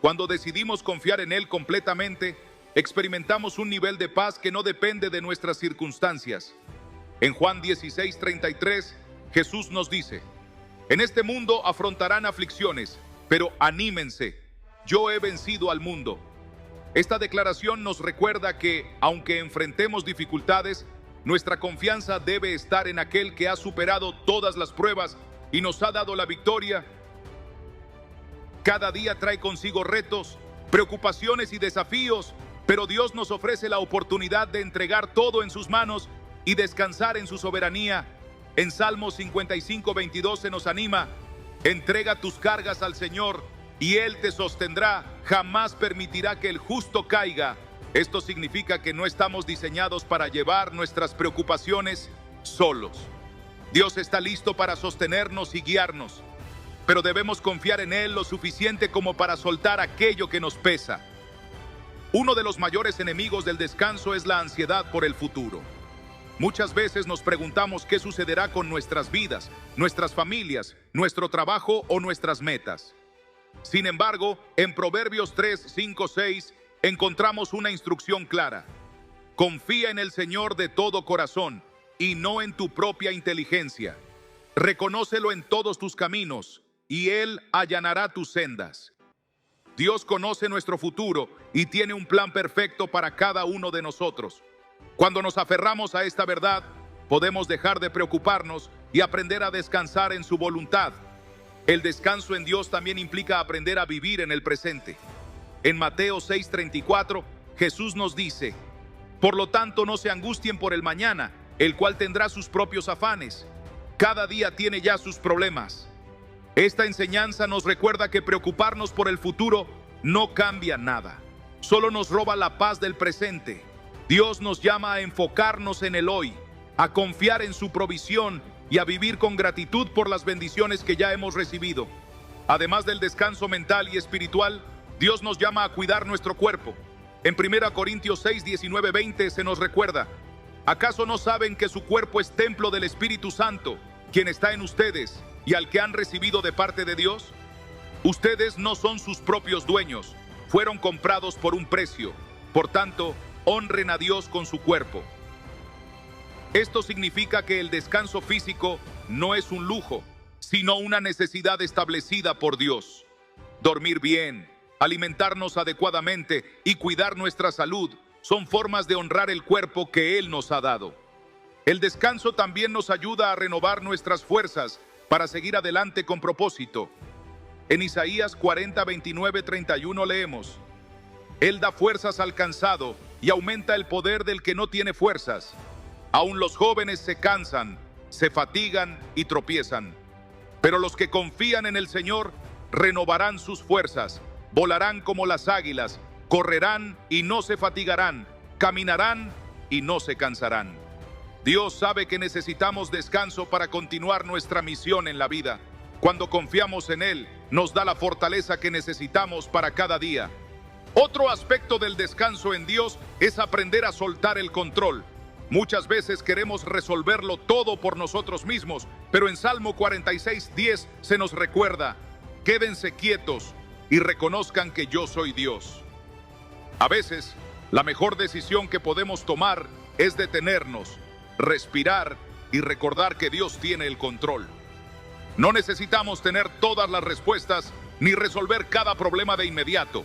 Cuando decidimos confiar en Él completamente, experimentamos un nivel de paz que no depende de nuestras circunstancias. En Juan 16:33, Jesús nos dice: en este mundo afrontarán aflicciones, pero anímense, yo he vencido al mundo. Esta declaración nos recuerda que, aunque enfrentemos dificultades, nuestra confianza debe estar en aquel que ha superado todas las pruebas y nos ha dado la victoria. Cada día trae consigo retos, preocupaciones y desafíos, pero Dios nos ofrece la oportunidad de entregar todo en sus manos y descansar en su soberanía. En Salmo 55:22 se nos anima: entrega tus cargas al Señor y Él te sostendrá, jamás permitirá que el justo caiga. Esto significa que no estamos diseñados para llevar nuestras preocupaciones solos. Dios está listo para sostenernos y guiarnos, pero debemos confiar en Él lo suficiente como para soltar aquello que nos pesa. Uno de los mayores enemigos del descanso es la ansiedad por el futuro. Muchas veces nos preguntamos qué sucederá con nuestras vidas, nuestras familias, nuestro trabajo o nuestras metas. Sin embargo, en Proverbios 3:5-6 encontramos una instrucción clara: confía en el Señor de todo corazón y no en tu propia inteligencia. Reconócelo en todos tus caminos y Él allanará tus sendas. Dios conoce nuestro futuro y tiene un plan perfecto para cada uno de nosotros. Cuando nos aferramos a esta verdad, podemos dejar de preocuparnos y aprender a descansar en su voluntad. El descanso en Dios también implica aprender a vivir en el presente. En Mateo 6:34, Jesús nos dice: por lo tanto, no se angustien por el mañana, el cual tendrá sus propios afanes. Cada día tiene ya sus problemas. Esta enseñanza nos recuerda que preocuparnos por el futuro no cambia nada, solo nos roba la paz del presente. Dios nos llama a enfocarnos en el hoy, a confiar en su provisión y a vivir con gratitud por las bendiciones que ya hemos recibido. Además del descanso mental y espiritual, Dios nos llama a cuidar nuestro cuerpo. En 1 Corintios 6:19-20 se nos recuerda: ¿acaso no saben que su cuerpo es templo del Espíritu Santo, quien está en ustedes y al que han recibido de parte de Dios? Ustedes no son sus propios dueños, fueron comprados por un precio. Por tanto, honren a Dios con su cuerpo. Esto significa que el descanso físico no es un lujo, sino una necesidad establecida por Dios. Dormir bien, alimentarnos adecuadamente y cuidar nuestra salud son formas de honrar el cuerpo que Él nos ha dado. El descanso también nos ayuda a renovar nuestras fuerzas para seguir adelante con propósito. En Isaías 40:29-31 leemos: Él da fuerzas al cansado y aumenta el poder del que no tiene fuerzas. Aún los jóvenes se cansan, se fatigan y tropiezan. Pero los que confían en el Señor renovarán sus fuerzas, volarán como las águilas, correrán y no se fatigarán, caminarán y no se cansarán. Dios sabe que necesitamos descanso para continuar nuestra misión en la vida. Cuando confiamos en Él, nos da la fortaleza que necesitamos para cada día. Otro aspecto del descanso en Dios es aprender a soltar el control. Muchas veces queremos resolverlo todo por nosotros mismos, pero en Salmo 46:10 se nos recuerda: quédense quietos y reconozcan que yo soy Dios. A veces, la mejor decisión que podemos tomar es detenernos, respirar y recordar que Dios tiene el control. No necesitamos tener todas las respuestas ni resolver cada problema de inmediato.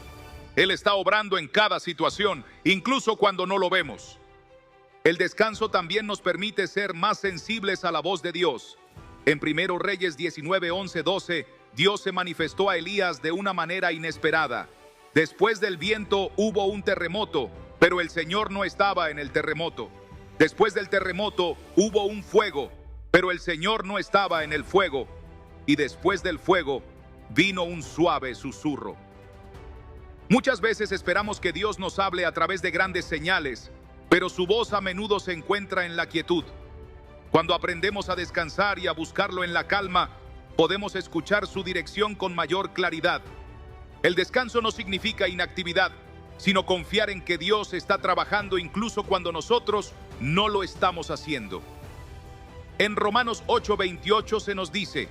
Él está obrando en cada situación, incluso cuando no lo vemos. El descanso también nos permite ser más sensibles a la voz de Dios. En 1 Reyes 19:11-12, Dios se manifestó a Elías de una manera inesperada. Después del viento hubo un terremoto, pero el Señor no estaba en el terremoto. Después del terremoto hubo un fuego, pero el Señor no estaba en el fuego. Y después del fuego vino un suave susurro. Muchas veces esperamos que Dios nos hable a través de grandes señales, pero su voz a menudo se encuentra en la quietud. Cuando aprendemos a descansar y a buscarlo en la calma, podemos escuchar su dirección con mayor claridad. El descanso no significa inactividad, sino confiar en que Dios está trabajando incluso cuando nosotros no lo estamos haciendo. En Romanos 8:28 se nos dice: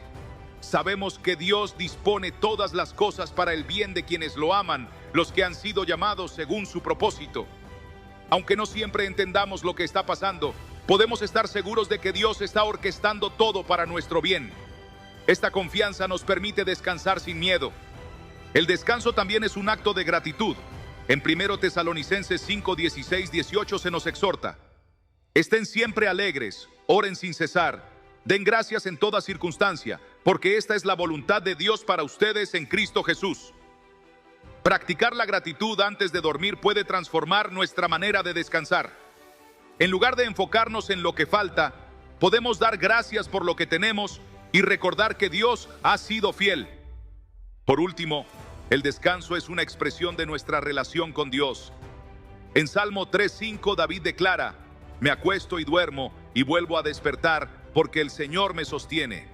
sabemos que Dios dispone todas las cosas para el bien de quienes lo aman, los que han sido llamados según su propósito. Aunque no siempre entendamos lo que está pasando, podemos estar seguros de que Dios está orquestando todo para nuestro bien. Esta confianza nos permite descansar sin miedo. El descanso también es un acto de gratitud. En 1 Tesalonicenses 5:16-18 se nos exhorta: estén siempre alegres, oren sin cesar, den gracias en toda circunstancia, porque esta es la voluntad de Dios para ustedes en Cristo Jesús. Practicar la gratitud antes de dormir puede transformar nuestra manera de descansar. En lugar de enfocarnos en lo que falta, podemos dar gracias por lo que tenemos y recordar que Dios ha sido fiel. Por último, el descanso es una expresión de nuestra relación con Dios. En Salmo 3:5 David declara: me acuesto y duermo y vuelvo a despertar porque el Señor me sostiene.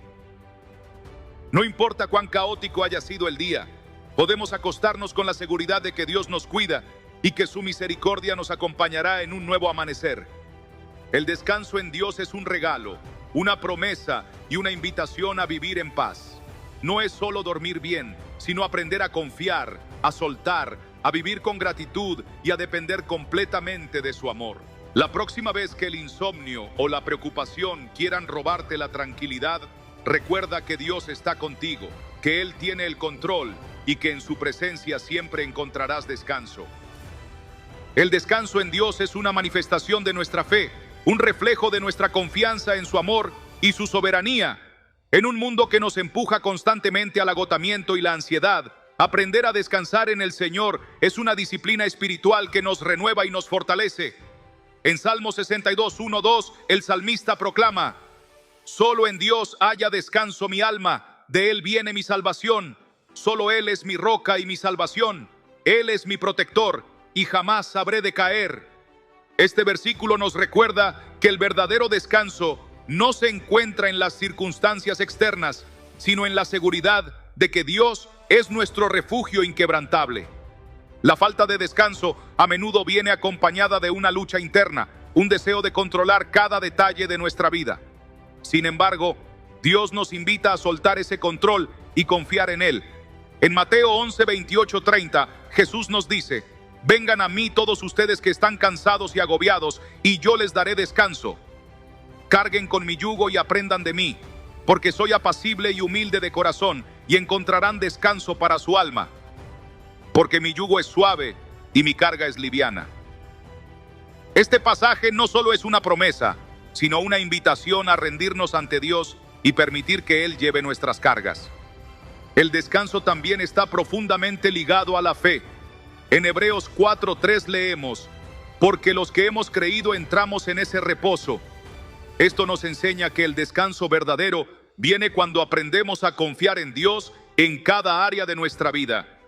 No importa cuán caótico haya sido el día, podemos acostarnos con la seguridad de que Dios nos cuida y que su misericordia nos acompañará en un nuevo amanecer. El descanso en Dios es un regalo, una promesa y una invitación a vivir en paz. No es solo dormir bien, sino aprender a confiar, a soltar, a vivir con gratitud y a depender completamente de su amor. La próxima vez que el insomnio o la preocupación quieran robarte la tranquilidad, recuerda que Dios está contigo, que Él tiene el control y que en su presencia siempre encontrarás descanso. El descanso en Dios es una manifestación de nuestra fe, un reflejo de nuestra confianza en su amor y su soberanía. En un mundo que nos empuja constantemente al agotamiento y la ansiedad, aprender a descansar en el Señor es una disciplina espiritual que nos renueva y nos fortalece. En Salmo 62:1-2, el salmista proclama: solo en Dios haya descanso mi alma, de Él viene mi salvación. Solo Él es mi roca y mi salvación. Él es mi protector y jamás habré de caer. Este versículo nos recuerda que el verdadero descanso no se encuentra en las circunstancias externas, sino en la seguridad de que Dios es nuestro refugio inquebrantable. La falta de descanso a menudo viene acompañada de una lucha interna, un deseo de controlar cada detalle de nuestra vida. Sin embargo, Dios nos invita a soltar ese control y confiar en Él. En Mateo 11:28-30, Jesús nos dice: vengan a mí todos ustedes que están cansados y agobiados, y yo les daré descanso. Carguen con mi yugo y aprendan de mí, porque soy apacible y humilde de corazón, y encontrarán descanso para su alma. Porque mi yugo es suave y mi carga es liviana. Este pasaje no solo es una promesa, sino una invitación a rendirnos ante Dios y permitir que Él lleve nuestras cargas. El descanso también está profundamente ligado a la fe. En Hebreos 4:3 leemos: porque los que hemos creído entramos en ese reposo. Esto nos enseña que el descanso verdadero viene cuando aprendemos a confiar en Dios en cada área de nuestra vida.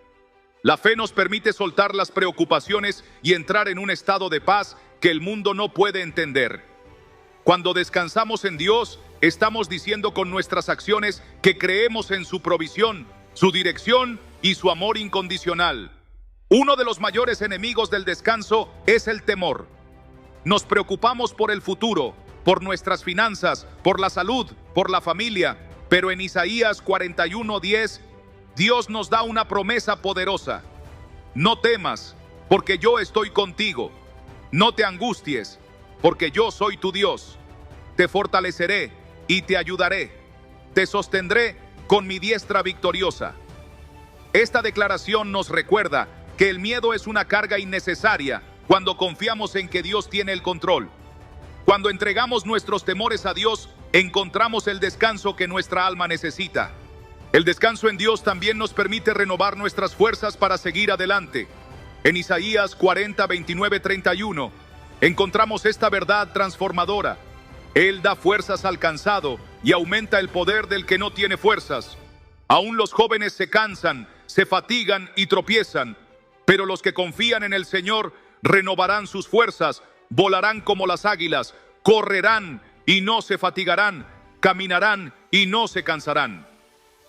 La fe nos permite soltar las preocupaciones y entrar en un estado de paz que el mundo no puede entender. Cuando descansamos en Dios, estamos diciendo con nuestras acciones que creemos en su provisión, su dirección y su amor incondicional. Uno de los mayores enemigos del descanso es el temor. Nos preocupamos por el futuro, por nuestras finanzas, por la salud, por la familia, pero en Isaías 41:10, Dios nos da una promesa poderosa. No temas, porque yo estoy contigo. No te angusties, porque yo soy tu Dios. Te fortaleceré y te ayudaré. Te sostendré con mi diestra victoriosa. Esta declaración nos recuerda que el miedo es una carga innecesaria cuando confiamos en que Dios tiene el control. Cuando entregamos nuestros temores a Dios, encontramos el descanso que nuestra alma necesita. El descanso en Dios también nos permite renovar nuestras fuerzas para seguir adelante. En Isaías 40:29-31 encontramos esta verdad transformadora. Él da fuerzas al cansado y aumenta el poder del que no tiene fuerzas. Aún los jóvenes se cansan, se fatigan y tropiezan, pero los que confían en el Señor renovarán sus fuerzas, volarán como las águilas, correrán y no se fatigarán, caminarán y no se cansarán.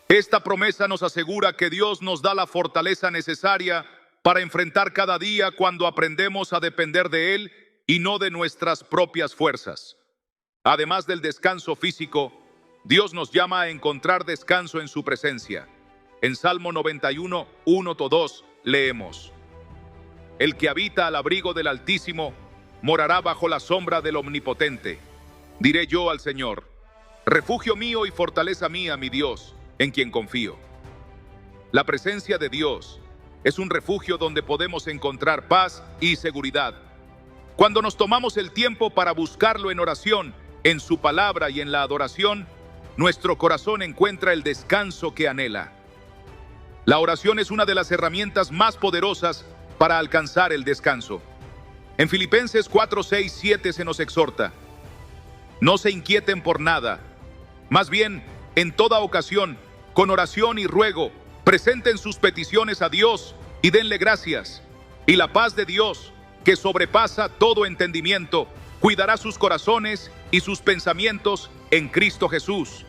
Esta promesa nos asegura que Dios nos da la fortaleza necesaria para enfrentar cada día cuando aprendemos a depender de Él y no de nuestras propias fuerzas. Además del descanso físico, Dios nos llama a encontrar descanso en su presencia. En Salmo 91:1-2 leemos: el que habita al abrigo del Altísimo morará bajo la sombra del Omnipotente. Diré yo al Señor: refugio mío y fortaleza mía, mi Dios, en quien confío. La presencia de Dios es un refugio donde podemos encontrar paz y seguridad. Cuando nos tomamos el tiempo para buscarlo en oración, en su palabra y en la adoración, nuestro corazón encuentra el descanso que anhela. La oración es una de las herramientas más poderosas para alcanzar el descanso. En Filipenses 4:6-7 se nos exhorta: no se inquieten por nada, más bien, en toda ocasión, con oración y ruego, presenten sus peticiones a Dios y denle gracias. Y la paz de Dios, que sobrepasa todo entendimiento, cuidará sus corazones y sus pensamientos en Cristo Jesús.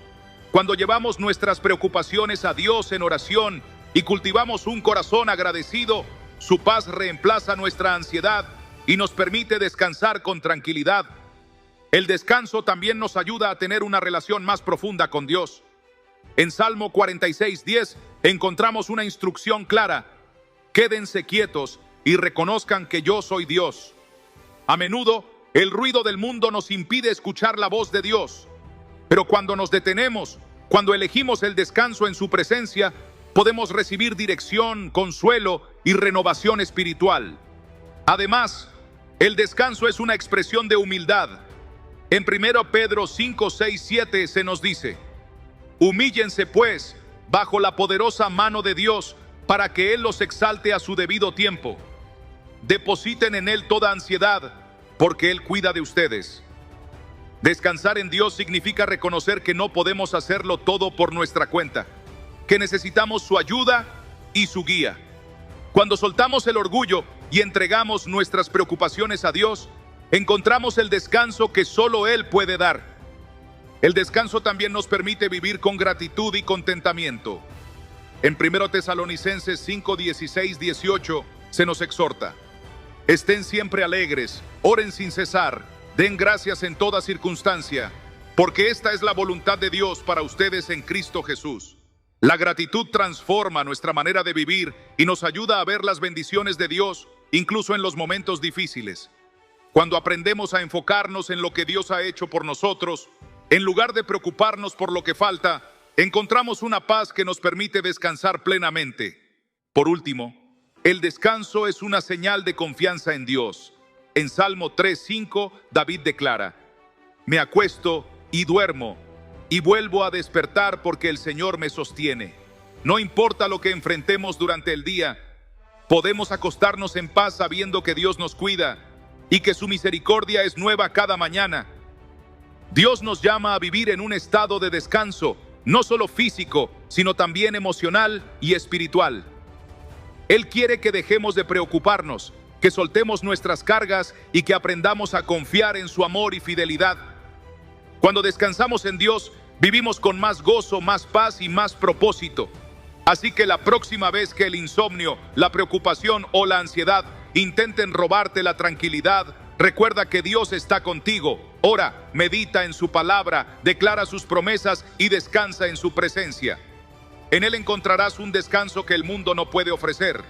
Cuando llevamos nuestras preocupaciones a Dios en oración y cultivamos un corazón agradecido, su paz reemplaza nuestra ansiedad y nos permite descansar con tranquilidad. El descanso también nos ayuda a tener una relación más profunda con Dios. En Salmo 46:10 encontramos una instrucción clara: quédense quietos y reconozcan que yo soy Dios. A menudo, el ruido del mundo nos impide escuchar la voz de Dios, pero cuando nos detenemos, cuando elegimos el descanso en su presencia, podemos recibir dirección, consuelo y renovación espiritual. Además, el descanso es una expresión de humildad. En 1 Pedro 5:6-7 se nos dice: humíllense pues bajo la poderosa mano de Dios para que Él los exalte a su debido tiempo. Depositen en Él toda ansiedad, porque Él cuida de ustedes. Descansar en Dios significa reconocer que no podemos hacerlo todo por nuestra cuenta, que necesitamos su ayuda y su guía. Cuando soltamos el orgullo y entregamos nuestras preocupaciones a Dios, encontramos el descanso que solo Él puede dar. El descanso también nos permite vivir con gratitud y contentamiento. En 1 Tesalonicenses 5:16-18 se nos exhorta: estén siempre alegres, oren sin cesar, den gracias en toda circunstancia, porque esta es la voluntad de Dios para ustedes en Cristo Jesús. La gratitud transforma nuestra manera de vivir y nos ayuda a ver las bendiciones de Dios, incluso en los momentos difíciles. Cuando aprendemos a enfocarnos en lo que Dios ha hecho por nosotros, en lugar de preocuparnos por lo que falta, encontramos una paz que nos permite descansar plenamente. Por último, el descanso es una señal de confianza en Dios. En Salmo 3:5, David declara: me acuesto y duermo, y vuelvo a despertar porque el Señor me sostiene. No importa lo que enfrentemos durante el día, Podemos acostarnos en paz sabiendo que Dios nos cuida y que su misericordia es nueva cada mañana. Dios nos llama a vivir en un estado de descanso, no solo físico, sino también emocional y espiritual. Él quiere que dejemos de preocuparnos, que soltemos nuestras cargas y que aprendamos a confiar en su amor y fidelidad. Cuando descansamos en Dios, vivimos con más gozo, más paz y más propósito. Así que la próxima vez que el insomnio, la preocupación o la ansiedad intenten robarte la tranquilidad, recuerda que Dios está contigo. Ora, medita en su palabra, declara sus promesas y descansa en su presencia. En Él encontrarás un descanso que el mundo no puede ofrecer,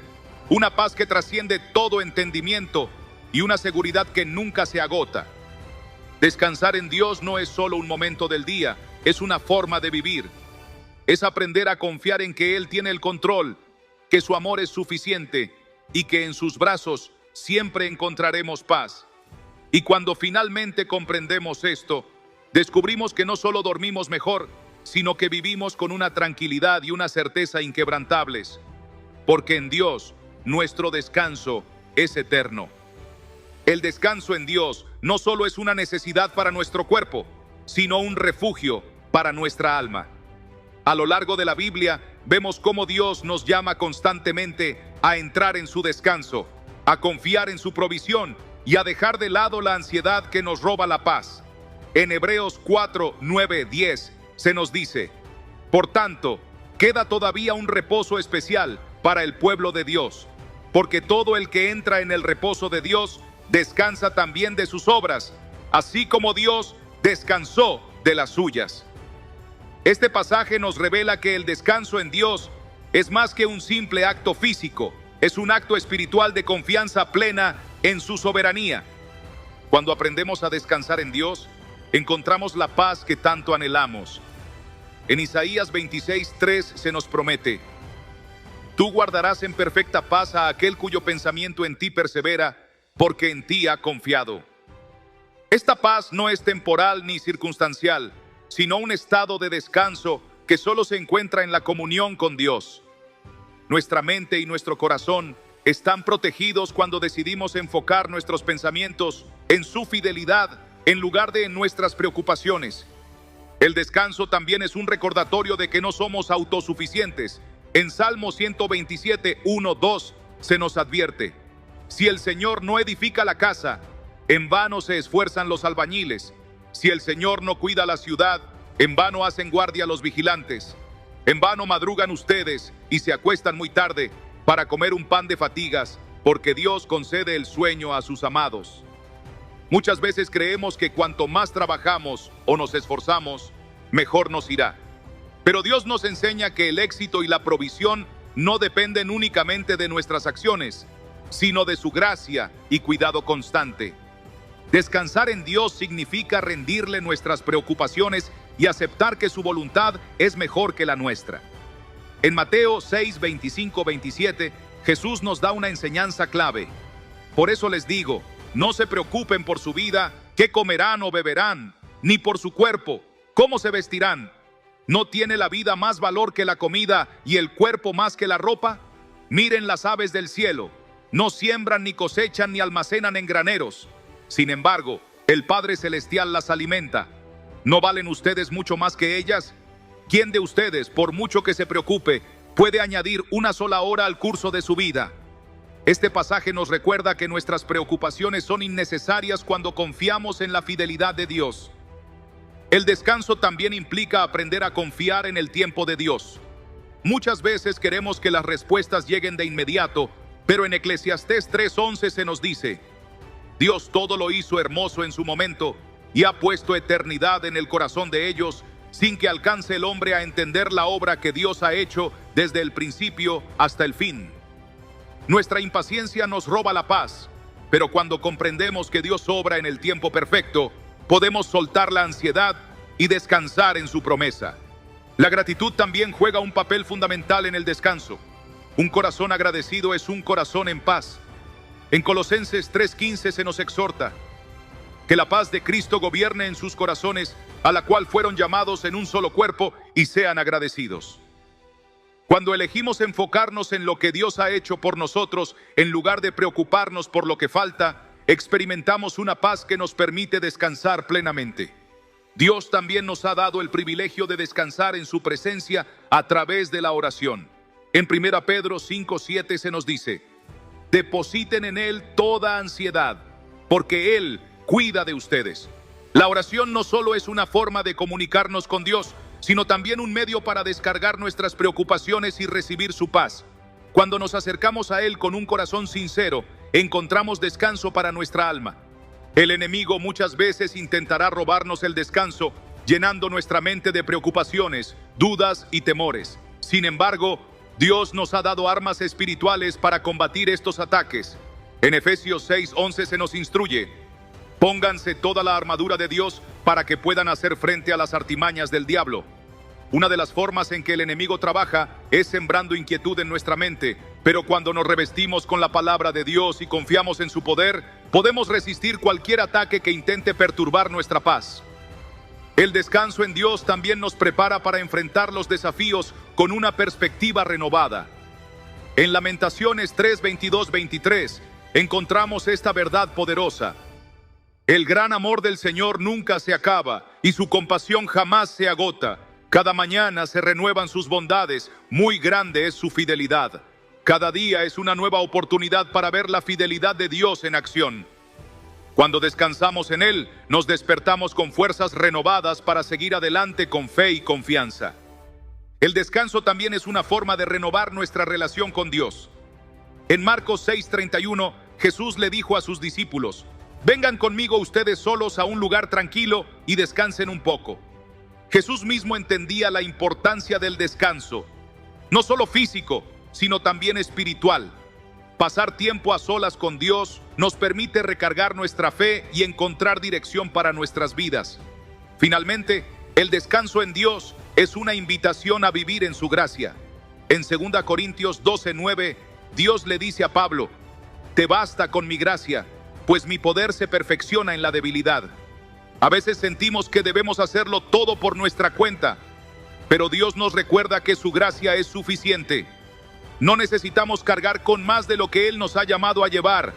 una paz que trasciende todo entendimiento y una seguridad que nunca se agota. Descansar en Dios no es solo un momento del día, es una forma de vivir. Es aprender a confiar en que Él tiene el control, que su amor es suficiente y que en sus brazos siempre encontraremos paz. Y cuando finalmente comprendemos esto, descubrimos que no solo dormimos mejor, sino que vivimos con una tranquilidad y una certeza inquebrantables, porque en Dios nuestro descanso es eterno. El descanso en Dios no solo es una necesidad para nuestro cuerpo, sino un refugio para nuestra alma. A lo largo de la Biblia vemos cómo Dios nos llama constantemente a entrar en su descanso, a confiar en su provisión y a dejar de lado la ansiedad que nos roba la paz. En Hebreos 4, 9, 10 se nos dice: por tanto, queda todavía un reposo especial para el pueblo de Dios, porque todo el que entra en el reposo de Dios descansa también de sus obras, así como Dios descansó de las suyas. Este pasaje nos revela que el descanso en Dios es más que un simple acto físico, es un acto espiritual de confianza plena en su soberanía. Cuando aprendemos a descansar en Dios, encontramos la paz que tanto anhelamos. En Isaías 26:3 se nos promete: tú guardarás en perfecta paz a aquel cuyo pensamiento en ti persevera, porque en ti ha confiado. Esta paz no es temporal ni circunstancial, sino un estado de descanso que solo se encuentra en la comunión con Dios. Nuestra mente y nuestro corazón están protegidos cuando decidimos enfocar nuestros pensamientos en su fidelidad en lugar de en nuestras preocupaciones. El descanso también es un recordatorio de que no somos autosuficientes. En Salmo 127, 1, 2 se nos advierte: si el Señor no edifica la casa, en vano se esfuerzan los albañiles. Si el Señor no cuida la ciudad, en vano hacen guardia los vigilantes. En vano madrugan ustedes y se acuestan muy tarde para comer un pan de fatigas, porque Dios concede el sueño a sus amados. Muchas veces creemos que cuanto más trabajamos o nos esforzamos, mejor nos irá. Pero Dios nos enseña que el éxito y la provisión no dependen únicamente de nuestras acciones, sino de su gracia y cuidado constante. Descansar en Dios significa rendirle nuestras preocupaciones y aceptar que su voluntad es mejor que la nuestra. En Mateo 6, 25, 27, Jesús nos da una enseñanza clave. Por eso les digo, no se preocupen por su vida, qué comerán o beberán, ni por su cuerpo, cómo se vestirán. ¿No tiene la vida más valor que la comida y el cuerpo más que la ropa? Miren las aves del cielo, no siembran, ni cosechan, ni almacenan en graneros. Sin embargo, el Padre Celestial las alimenta. ¿No valen ustedes mucho más que ellas? ¿Quién de ustedes, por mucho que se preocupe, puede añadir una sola hora al curso de su vida? Este pasaje nos recuerda que nuestras preocupaciones son innecesarias cuando confiamos en la fidelidad de Dios. El descanso también implica aprender a confiar en el tiempo de Dios. Muchas veces queremos que las respuestas lleguen de inmediato, pero en Eclesiastés 3:11 se nos dice: Dios todo lo hizo hermoso en su momento y ha puesto eternidad en el corazón de ellos, sin que alcance el hombre a entender la obra que Dios ha hecho desde el principio hasta el fin. Nuestra impaciencia nos roba la paz, pero cuando comprendemos que Dios obra en el tiempo perfecto, podemos soltar la ansiedad y descansar en su promesa. La gratitud también juega un papel fundamental en el descanso. Un corazón agradecido es un corazón en paz. En Colosenses 3:15 se nos exhorta: que la paz de Cristo gobierne en sus corazones, a la cual fueron llamados en un solo cuerpo, y sean agradecidos. Cuando elegimos enfocarnos en lo que Dios ha hecho por nosotros, en lugar de preocuparnos por lo que falta, experimentamos una paz que nos permite descansar plenamente. Dios también nos ha dado el privilegio de descansar en su presencia a través de la oración. En 1 Pedro 5:7 se nos dice: depositen en Él toda ansiedad, porque Él cuida de ustedes. La oración no solo es una forma de comunicarnos con Dios, sino también un medio para descargar nuestras preocupaciones y recibir su paz. Cuando nos acercamos a Él con un corazón sincero, encontramos descanso para nuestra alma. El enemigo muchas veces intentará robarnos el descanso, llenando nuestra mente de preocupaciones, dudas y temores. Sin embargo, Dios nos ha dado armas espirituales para combatir estos ataques. En Efesios 6:11 se nos instruye: pónganse toda la armadura de Dios para que puedan hacer frente a las artimañas del diablo. Una de las formas en que el enemigo trabaja es sembrando inquietud en nuestra mente, pero cuando nos revestimos con la palabra de Dios y confiamos en su poder, podemos resistir cualquier ataque que intente perturbar nuestra paz. El descanso en Dios también nos prepara para enfrentar los desafíos con una perspectiva renovada. En Lamentaciones 3:22-23 encontramos esta verdad poderosa: el gran amor del Señor nunca se acaba y su compasión jamás se agota. Cada mañana se renuevan sus bondades, muy grande es su fidelidad. Cada día es una nueva oportunidad para ver la fidelidad de Dios en acción. Cuando descansamos en Él, nos despertamos con fuerzas renovadas para seguir adelante con fe y confianza. El descanso también es una forma de renovar nuestra relación con Dios. En Marcos 6:31, Jesús le dijo a sus discípulos: vengan conmigo ustedes solos a un lugar tranquilo y descansen un poco. Jesús mismo entendía la importancia del descanso, no solo físico, sino también espiritual. Pasar tiempo a solas con Dios nos permite recargar nuestra fe y encontrar dirección para nuestras vidas. Finalmente, el descanso en Dios es una invitación a vivir en su gracia. En 2 Corintios 12:9, Dios le dice a Pablo: te basta con mi gracia, pues mi poder se perfecciona en la debilidad. A veces sentimos que debemos hacerlo todo por nuestra cuenta, pero Dios nos recuerda que su gracia es suficiente. No necesitamos cargar con más de lo que Él nos ha llamado a llevar.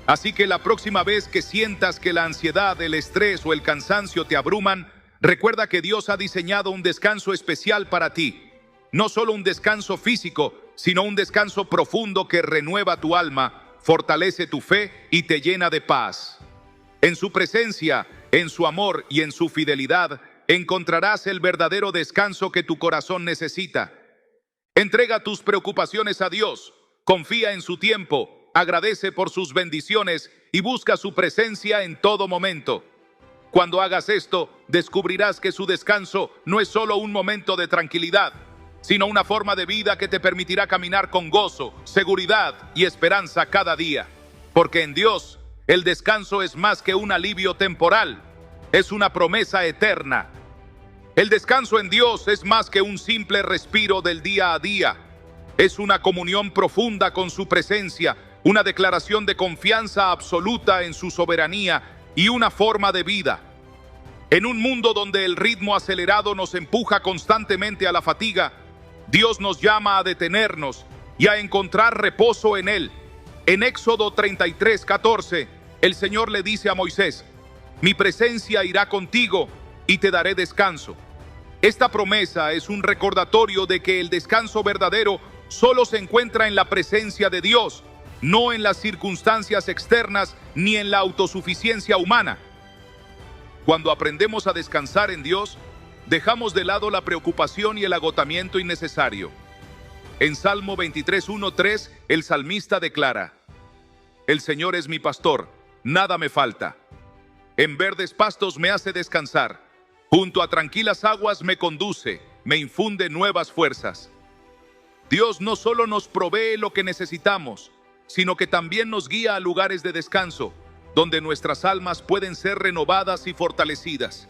Así que la próxima vez que sientas que la ansiedad, el estrés o el cansancio te abruman, recuerda que Dios ha diseñado un descanso especial para ti. No solo un descanso físico, sino un descanso profundo que renueva tu alma, fortalece tu fe y te llena de paz. En su presencia, en su amor y en su fidelidad, encontrarás el verdadero descanso que tu corazón necesita. Entrega tus preocupaciones a Dios, confía en su tiempo, agradece por sus bendiciones y busca su presencia en todo momento. Cuando hagas esto, descubrirás que su descanso no es solo un momento de tranquilidad, sino una forma de vida que te permitirá caminar con gozo, seguridad y esperanza cada día. Porque en Dios, el descanso es más que un alivio temporal, es una promesa eterna. El descanso en Dios es más que un simple respiro del día a día. Es una comunión profunda con su presencia, una declaración de confianza absoluta en su soberanía y una forma de vida. En un mundo donde el ritmo acelerado nos empuja constantemente a la fatiga, Dios nos llama a detenernos y a encontrar reposo en Él. En Éxodo 33:14, el Señor le dice a Moisés: mi presencia irá contigo y te daré descanso. Esta promesa es un recordatorio de que el descanso verdadero solo se encuentra en la presencia de Dios, no en las circunstancias externas ni en la autosuficiencia humana. Cuando aprendemos a descansar en Dios, dejamos de lado la preocupación y el agotamiento innecesario. En Salmo 23:1-3, el salmista declara: el Señor es mi pastor, nada me falta. En verdes pastos me hace descansar, junto a tranquilas aguas me conduce, me infunde nuevas fuerzas. Dios no solo nos provee lo que necesitamos, sino que también nos guía a lugares de descanso, donde nuestras almas pueden ser renovadas y fortalecidas.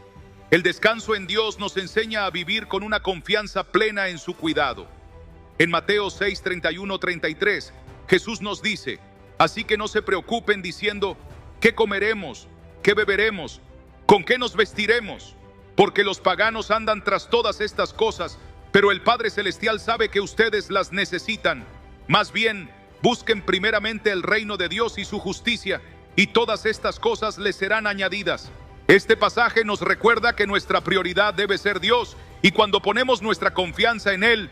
El descanso en Dios nos enseña a vivir con una confianza plena en su cuidado. En Mateo 6:31-33, Jesús nos dice: así que no se preocupen diciendo: ¿qué comeremos? ¿Qué beberemos? ¿Con qué nos vestiremos? Porque los paganos andan tras todas estas cosas, Pero el Padre Celestial sabe que ustedes las necesitan. Más bien, busquen primeramente el reino de Dios y su justicia, y todas estas cosas les serán añadidas. Este pasaje nos recuerda que nuestra prioridad debe ser Dios, y cuando ponemos nuestra confianza en Él,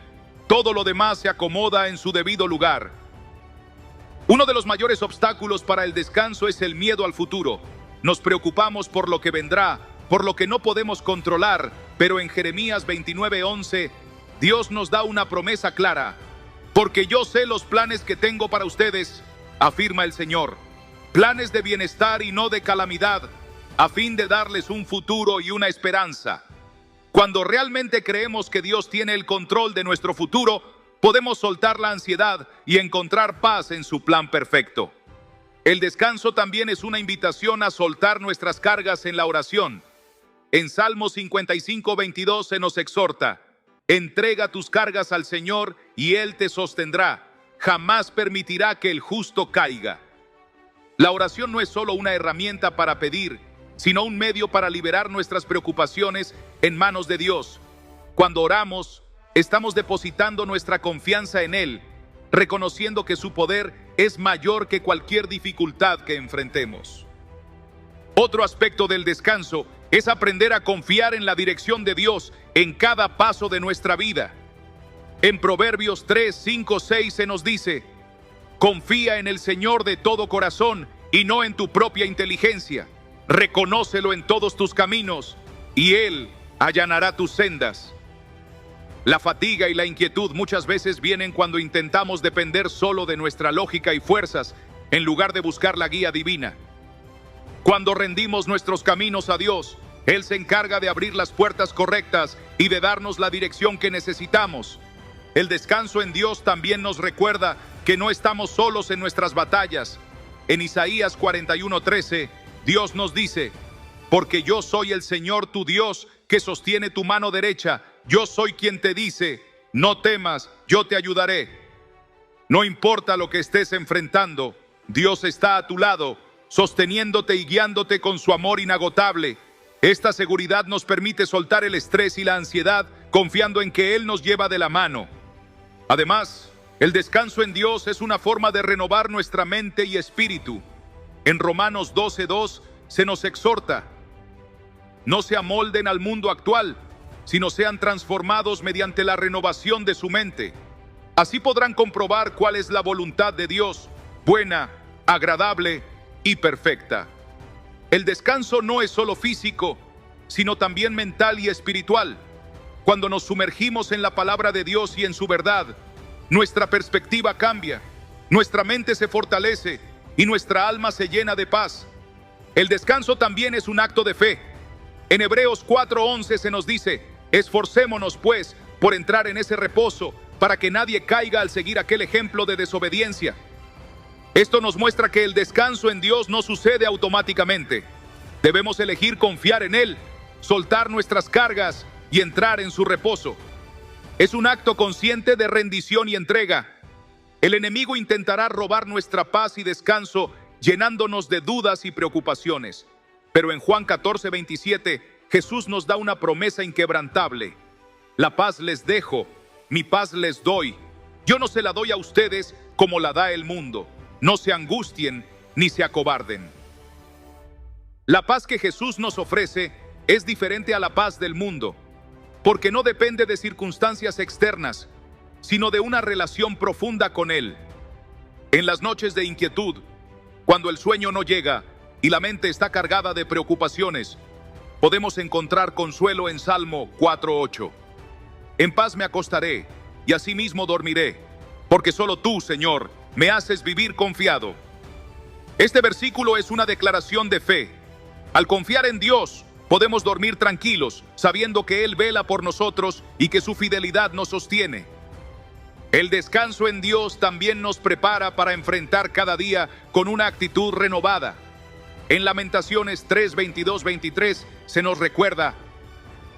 todo lo demás se acomoda en su debido lugar. Uno de los mayores obstáculos para el descanso es el miedo al futuro. Nos preocupamos por lo que vendrá, por lo que no podemos controlar, pero en Jeremías 29:11, Dios nos da una promesa clara. Porque yo sé los planes que tengo para ustedes, afirma el Señor. Planes de bienestar y no de calamidad, a fin de darles un futuro y una esperanza. Cuando realmente creemos que Dios tiene el control de nuestro futuro, podemos soltar la ansiedad y encontrar paz en su plan perfecto. El descanso también es una invitación a soltar nuestras cargas en la oración. En Salmo 55:22 se nos exhorta: entrega tus cargas al Señor y Él te sostendrá. Jamás permitirá que el justo caiga. La oración no es solo una herramienta para pedir, sino un medio para liberar nuestras preocupaciones en manos de Dios. Cuando oramos, estamos depositando nuestra confianza en Él, reconociendo que su poder es mayor que cualquier dificultad que enfrentemos. Otro aspecto del descanso es aprender a confiar en la dirección de Dios en cada paso de nuestra vida. En Proverbios 3, 5, 6 se nos dice: confía en el Señor de todo corazón y no en tu propia inteligencia. Reconócelo en todos tus caminos y Él allanará tus sendas. La fatiga y la inquietud muchas veces vienen cuando intentamos depender solo de nuestra lógica y fuerzas en lugar de buscar la guía divina. Cuando rendimos nuestros caminos a Dios, Él se encarga de abrir las puertas correctas y de darnos la dirección que necesitamos. El descanso en Dios también nos recuerda que no estamos solos en nuestras batallas. En Isaías 41:13, Dios nos dice: porque yo soy el Señor tu Dios que sostiene tu mano derecha. Yo soy quien te dice: no temas, yo te ayudaré. No importa lo que estés enfrentando, Dios está a tu lado, sosteniéndote y guiándote con su amor inagotable. Esta seguridad nos permite soltar el estrés y la ansiedad, confiando en que Él nos lleva de la mano. Además, el descanso en Dios es una forma de renovar nuestra mente y espíritu. En Romanos 12:2 se nos exhorta: no se amolden al mundo actual, sino sean transformados mediante la renovación de su mente. Así podrán comprobar cuál es la voluntad de Dios, buena, agradable y perfecta. El descanso no es solo físico, sino también mental y espiritual. Cuando nos sumergimos en la palabra de Dios y en su verdad, nuestra perspectiva cambia, nuestra mente se fortalece y nuestra alma se llena de paz. El descanso también es un acto de fe. En Hebreos 4:11 se nos dice: esforcémonos pues por entrar en ese reposo, para que nadie caiga al seguir aquel ejemplo de desobediencia. Esto nos muestra que el descanso en Dios no sucede automáticamente. Debemos elegir confiar en Él, soltar nuestras cargas y entrar en su reposo. Es un acto consciente de rendición y entrega. El enemigo intentará robar nuestra paz y descanso, llenándonos de dudas y preocupaciones. Pero en Juan 14:27, Jesús nos da una promesa inquebrantable: la paz les dejo, mi paz les doy. Yo no se la doy a ustedes como la da el mundo. No se angustien ni se acobarden. La paz que Jesús nos ofrece es diferente a la paz del mundo, porque no depende de circunstancias externas, sino de una relación profunda con Él. En las noches de inquietud, cuando el sueño no llega y la mente está cargada de preocupaciones, podemos encontrar consuelo en Salmo 4:8. En paz me acostaré y asimismo dormiré, porque solo tú, Señor, me haces vivir confiado. Este versículo es una declaración de fe. Al confiar en Dios, podemos dormir tranquilos, sabiendo que Él vela por nosotros y que su fidelidad nos sostiene. El descanso en Dios también nos prepara para enfrentar cada día con una actitud renovada. En Lamentaciones 3:22-23 se nos recuerda: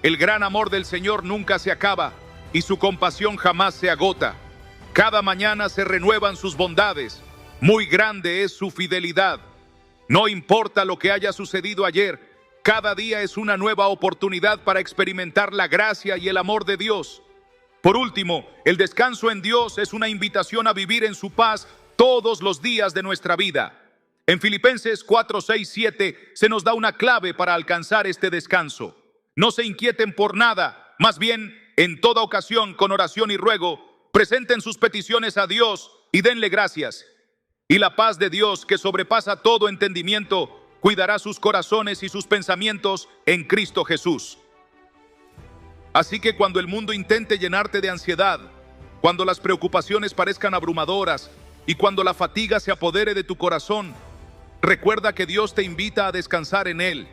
el gran amor del Señor nunca se acaba y su compasión jamás se agota. Cada mañana se renuevan sus bondades, muy grande es su fidelidad. No importa lo que haya sucedido ayer, cada día es una nueva oportunidad para experimentar la gracia y el amor de Dios. Por último, el descanso en Dios es una invitación a vivir en su paz todos los días de nuestra vida. En Filipenses 4, 6, 7 se nos da una clave para alcanzar este descanso. No se inquieten por nada, más bien, en toda ocasión, con oración y ruego, presenten sus peticiones a Dios y denle gracias. Y la paz de Dios, que sobrepasa todo entendimiento, cuidará sus corazones y sus pensamientos en Cristo Jesús. Así que cuando el mundo intente llenarte de ansiedad, cuando las preocupaciones parezcan abrumadoras y cuando la fatiga se apodere de tu corazón, recuerda que Dios te invita a descansar en Él.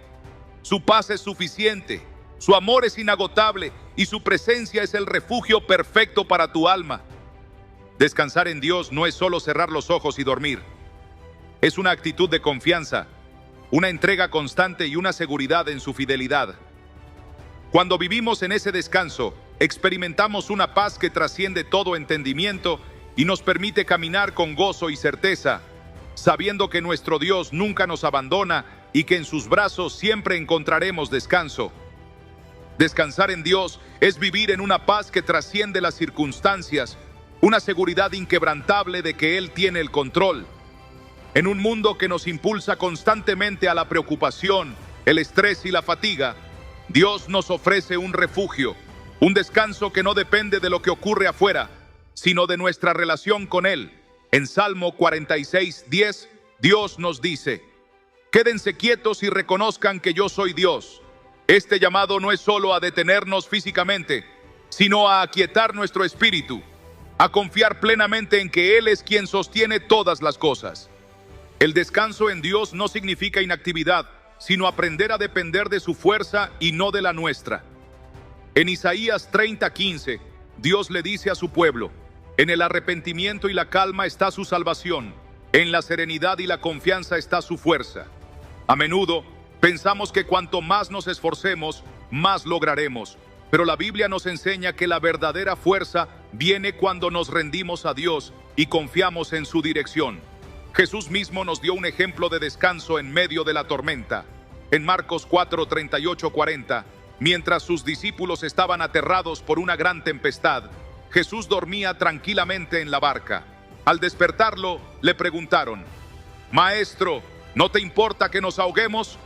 Su paz es suficiente, su amor es inagotable y su presencia es el refugio perfecto para tu alma. Descansar en Dios no es solo cerrar los ojos y dormir. Es una actitud de confianza, una entrega constante y una seguridad en su fidelidad. Cuando vivimos en ese descanso, experimentamos una paz que trasciende todo entendimiento y nos permite caminar con gozo y certeza, sabiendo que nuestro Dios nunca nos abandona y que en sus brazos siempre encontraremos descanso. Descansar en Dios es vivir en una paz que trasciende las circunstancias, una seguridad inquebrantable de que Él tiene el control. En un mundo que nos impulsa constantemente a la preocupación, el estrés y la fatiga, Dios nos ofrece un refugio, un descanso que no depende de lo que ocurre afuera, sino de nuestra relación con Él. En Salmo 46, 10, Dios nos dice: quédense quietos y reconozcan que yo soy Dios. Este llamado no es solo a detenernos físicamente, sino a aquietar nuestro espíritu, a confiar plenamente en que Él es quien sostiene todas las cosas. El descanso en Dios no significa inactividad, sino aprender a depender de su fuerza y no de la nuestra. En Isaías 30:15, Dios le dice a su pueblo: en el arrepentimiento y la calma está su salvación, en la serenidad y la confianza está su fuerza. A menudo pensamos que cuanto más nos esforcemos, más lograremos, pero la Biblia nos enseña que la verdadera fuerza viene cuando nos rendimos a Dios y confiamos en su dirección. Jesús mismo nos dio un ejemplo de descanso en medio de la tormenta. En Marcos 4, 38, 40, mientras sus discípulos estaban aterrados por una gran tempestad, Jesús dormía tranquilamente en la barca. Al despertarlo, le preguntaron: Maestro, ¿no te importa que nos ahoguemos?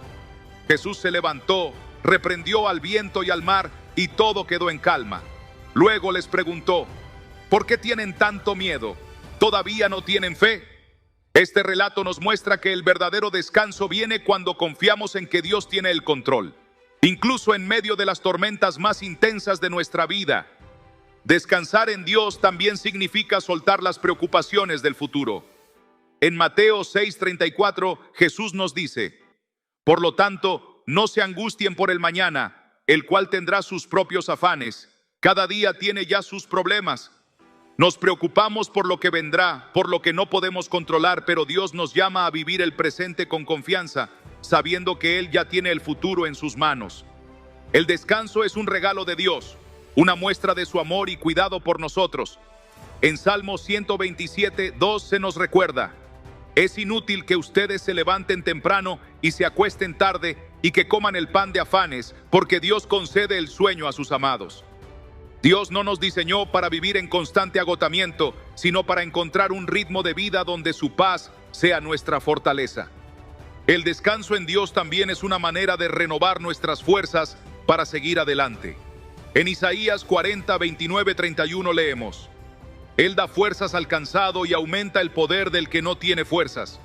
Jesús se levantó, reprendió al viento y al mar, y todo quedó en calma. Luego les preguntó: ¿por qué tienen tanto miedo? ¿Todavía no tienen fe? Este relato nos muestra que el verdadero descanso viene cuando confiamos en que Dios tiene el control, incluso en medio de las tormentas más intensas de nuestra vida. Descansar en Dios también significa soltar las preocupaciones del futuro. En Mateo 6:34, Jesús nos dice: por lo tanto, no se angustien por el mañana, el cual tendrá sus propios afanes. Cada día tiene ya sus problemas. Nos preocupamos por lo que vendrá, por lo que no podemos controlar, pero Dios nos llama a vivir el presente con confianza, sabiendo que Él ya tiene el futuro en sus manos. El descanso es un regalo de Dios, una muestra de su amor y cuidado por nosotros. En Salmo 127, 2 se nos recuerda: es inútil que ustedes se levanten temprano y se acuesten tarde y que coman el pan de afanes, porque Dios concede el sueño a sus amados. Dios no nos diseñó para vivir en constante agotamiento, sino para encontrar un ritmo de vida donde su paz sea nuestra fortaleza. El descanso en Dios también es una manera de renovar nuestras fuerzas para seguir adelante. En Isaías 40, 29, 31 leemos: Él da fuerzas al cansado y aumenta el poder del que no tiene fuerzas.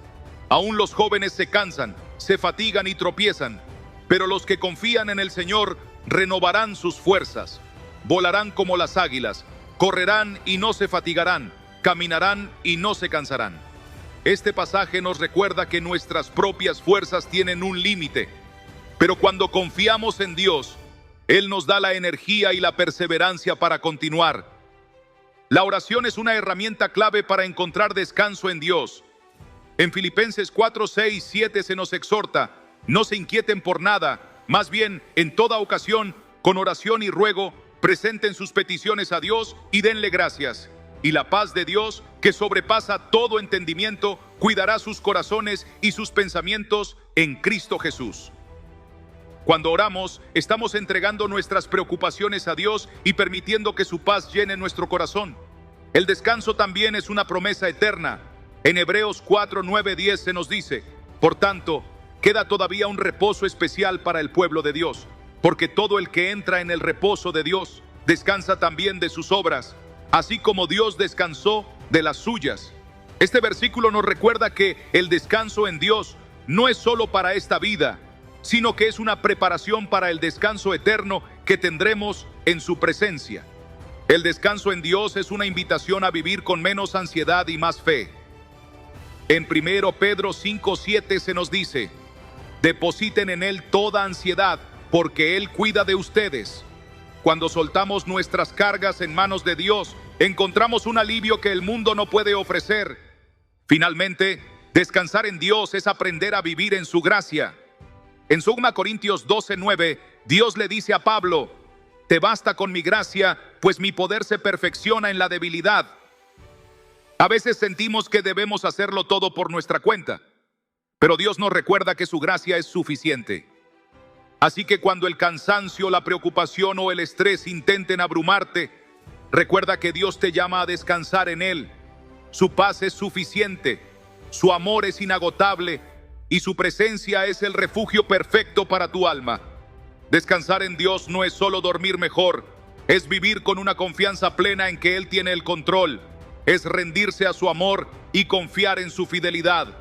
Aún los jóvenes se cansan, se fatigan y tropiezan, pero los que confían en el Señor renovarán sus fuerzas. Volarán como las águilas, correrán y no se fatigarán, caminarán y no se cansarán. Este pasaje nos recuerda que nuestras propias fuerzas tienen un límite, pero cuando confiamos en Dios, Él nos da la energía y la perseverancia para continuar. La oración es una herramienta clave para encontrar descanso en Dios. En Filipenses 4, 6, 7 se nos exhorta: no se inquieten por nada, más bien, en toda ocasión, con oración y ruego, presenten sus peticiones a Dios y denle gracias. Y la paz de Dios, que sobrepasa todo entendimiento, cuidará sus corazones y sus pensamientos en Cristo Jesús. Cuando oramos, estamos entregando nuestras preocupaciones a Dios y permitiendo que su paz llene nuestro corazón. El descanso también es una promesa eterna. En Hebreos 4, 9, 10 se nos dice: por tanto, queda todavía un reposo especial para el pueblo de Dios, porque todo el que entra en el reposo de Dios descansa también de sus obras, así como Dios descansó de las suyas. Este versículo nos recuerda que el descanso en Dios no es solo para esta vida, sino que es una preparación para el descanso eterno que tendremos en su presencia. El descanso en Dios es una invitación a vivir con menos ansiedad y más fe. En 1 Pedro 5:7 se nos dice: depositen en Él toda ansiedad, porque Él cuida de ustedes. Cuando soltamos nuestras cargas en manos de Dios, encontramos un alivio que el mundo no puede ofrecer. Finalmente, descansar en Dios es aprender a vivir en su gracia. En 2 Corintios 12:9, Dios le dice a Pablo: te basta con mi gracia, pues mi poder se perfecciona en la debilidad. A veces sentimos que debemos hacerlo todo por nuestra cuenta, pero Dios nos recuerda que su gracia es suficiente. Así que cuando el cansancio, la preocupación o el estrés intenten abrumarte, recuerda que Dios te llama a descansar en Él. Su paz es suficiente, su amor es inagotable y su presencia es el refugio perfecto para tu alma. Descansar en Dios no es solo dormir mejor, es vivir con una confianza plena en que Él tiene el control, es rendirse a su amor y confiar en su fidelidad.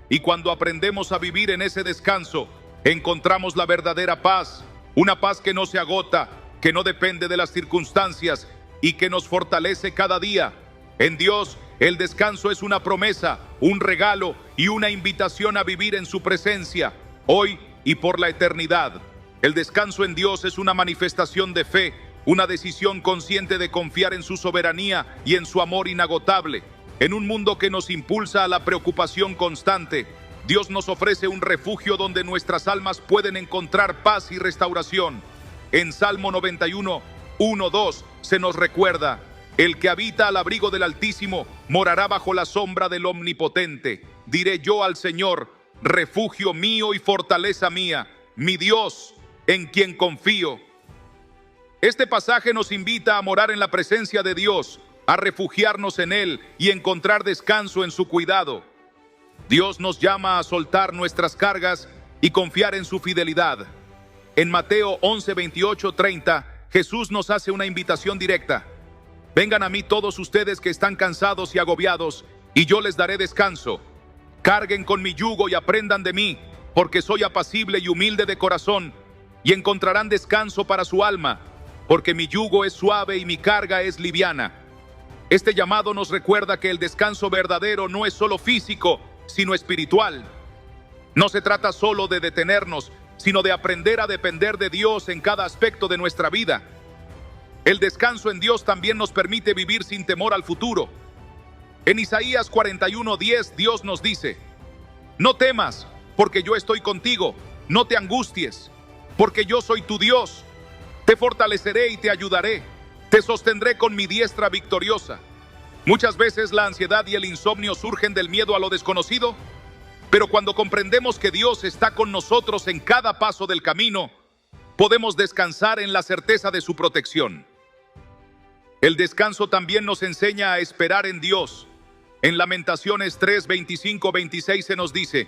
Y cuando aprendemos a vivir en ese descanso, encontramos la verdadera paz, una paz que no se agota, que no depende de las circunstancias y que nos fortalece cada día. En Dios, el descanso es una promesa, un regalo y una invitación a vivir en su presencia, hoy y por la eternidad. El descanso en Dios es una manifestación de fe, una decisión consciente de confiar en su soberanía y en su amor inagotable. En un mundo que nos impulsa a la preocupación constante, Dios nos ofrece un refugio donde nuestras almas pueden encontrar paz y restauración. En Salmo 91, 1, 2 se nos recuerda: el que habita al abrigo del Altísimo morará bajo la sombra del Omnipotente. Diré yo al Señor: refugio mío y fortaleza mía, mi Dios, en quien confío. Este pasaje nos invita a morar en la presencia de Dios, a refugiarnos en Él y encontrar descanso en su cuidado. Dios nos llama a soltar nuestras cargas y confiar en su fidelidad. En Mateo 11, 28, 30, Jesús nos hace una invitación directa: vengan a mí todos ustedes que están cansados y agobiados, y yo les daré descanso. Carguen con mi yugo y aprendan de mí, porque soy apacible y humilde de corazón, y encontrarán descanso para su alma, porque mi yugo es suave y mi carga es liviana. Este llamado nos recuerda que el descanso verdadero no es solo físico, sino espiritual. No se trata solo de detenernos, sino de aprender a depender de Dios en cada aspecto de nuestra vida. El descanso en Dios también nos permite vivir sin temor al futuro. En Isaías 41:10, Dios nos dice: no temas, porque yo estoy contigo, no te angusties, porque yo soy tu Dios. Te fortaleceré y te ayudaré, te sostendré con mi diestra victoriosa. Muchas veces la ansiedad y el insomnio surgen del miedo a lo desconocido, pero cuando comprendemos que Dios está con nosotros en cada paso del camino, podemos descansar en la certeza de su protección. El descanso también nos enseña a esperar en Dios. En Lamentaciones 3, 25, 26 se nos dice: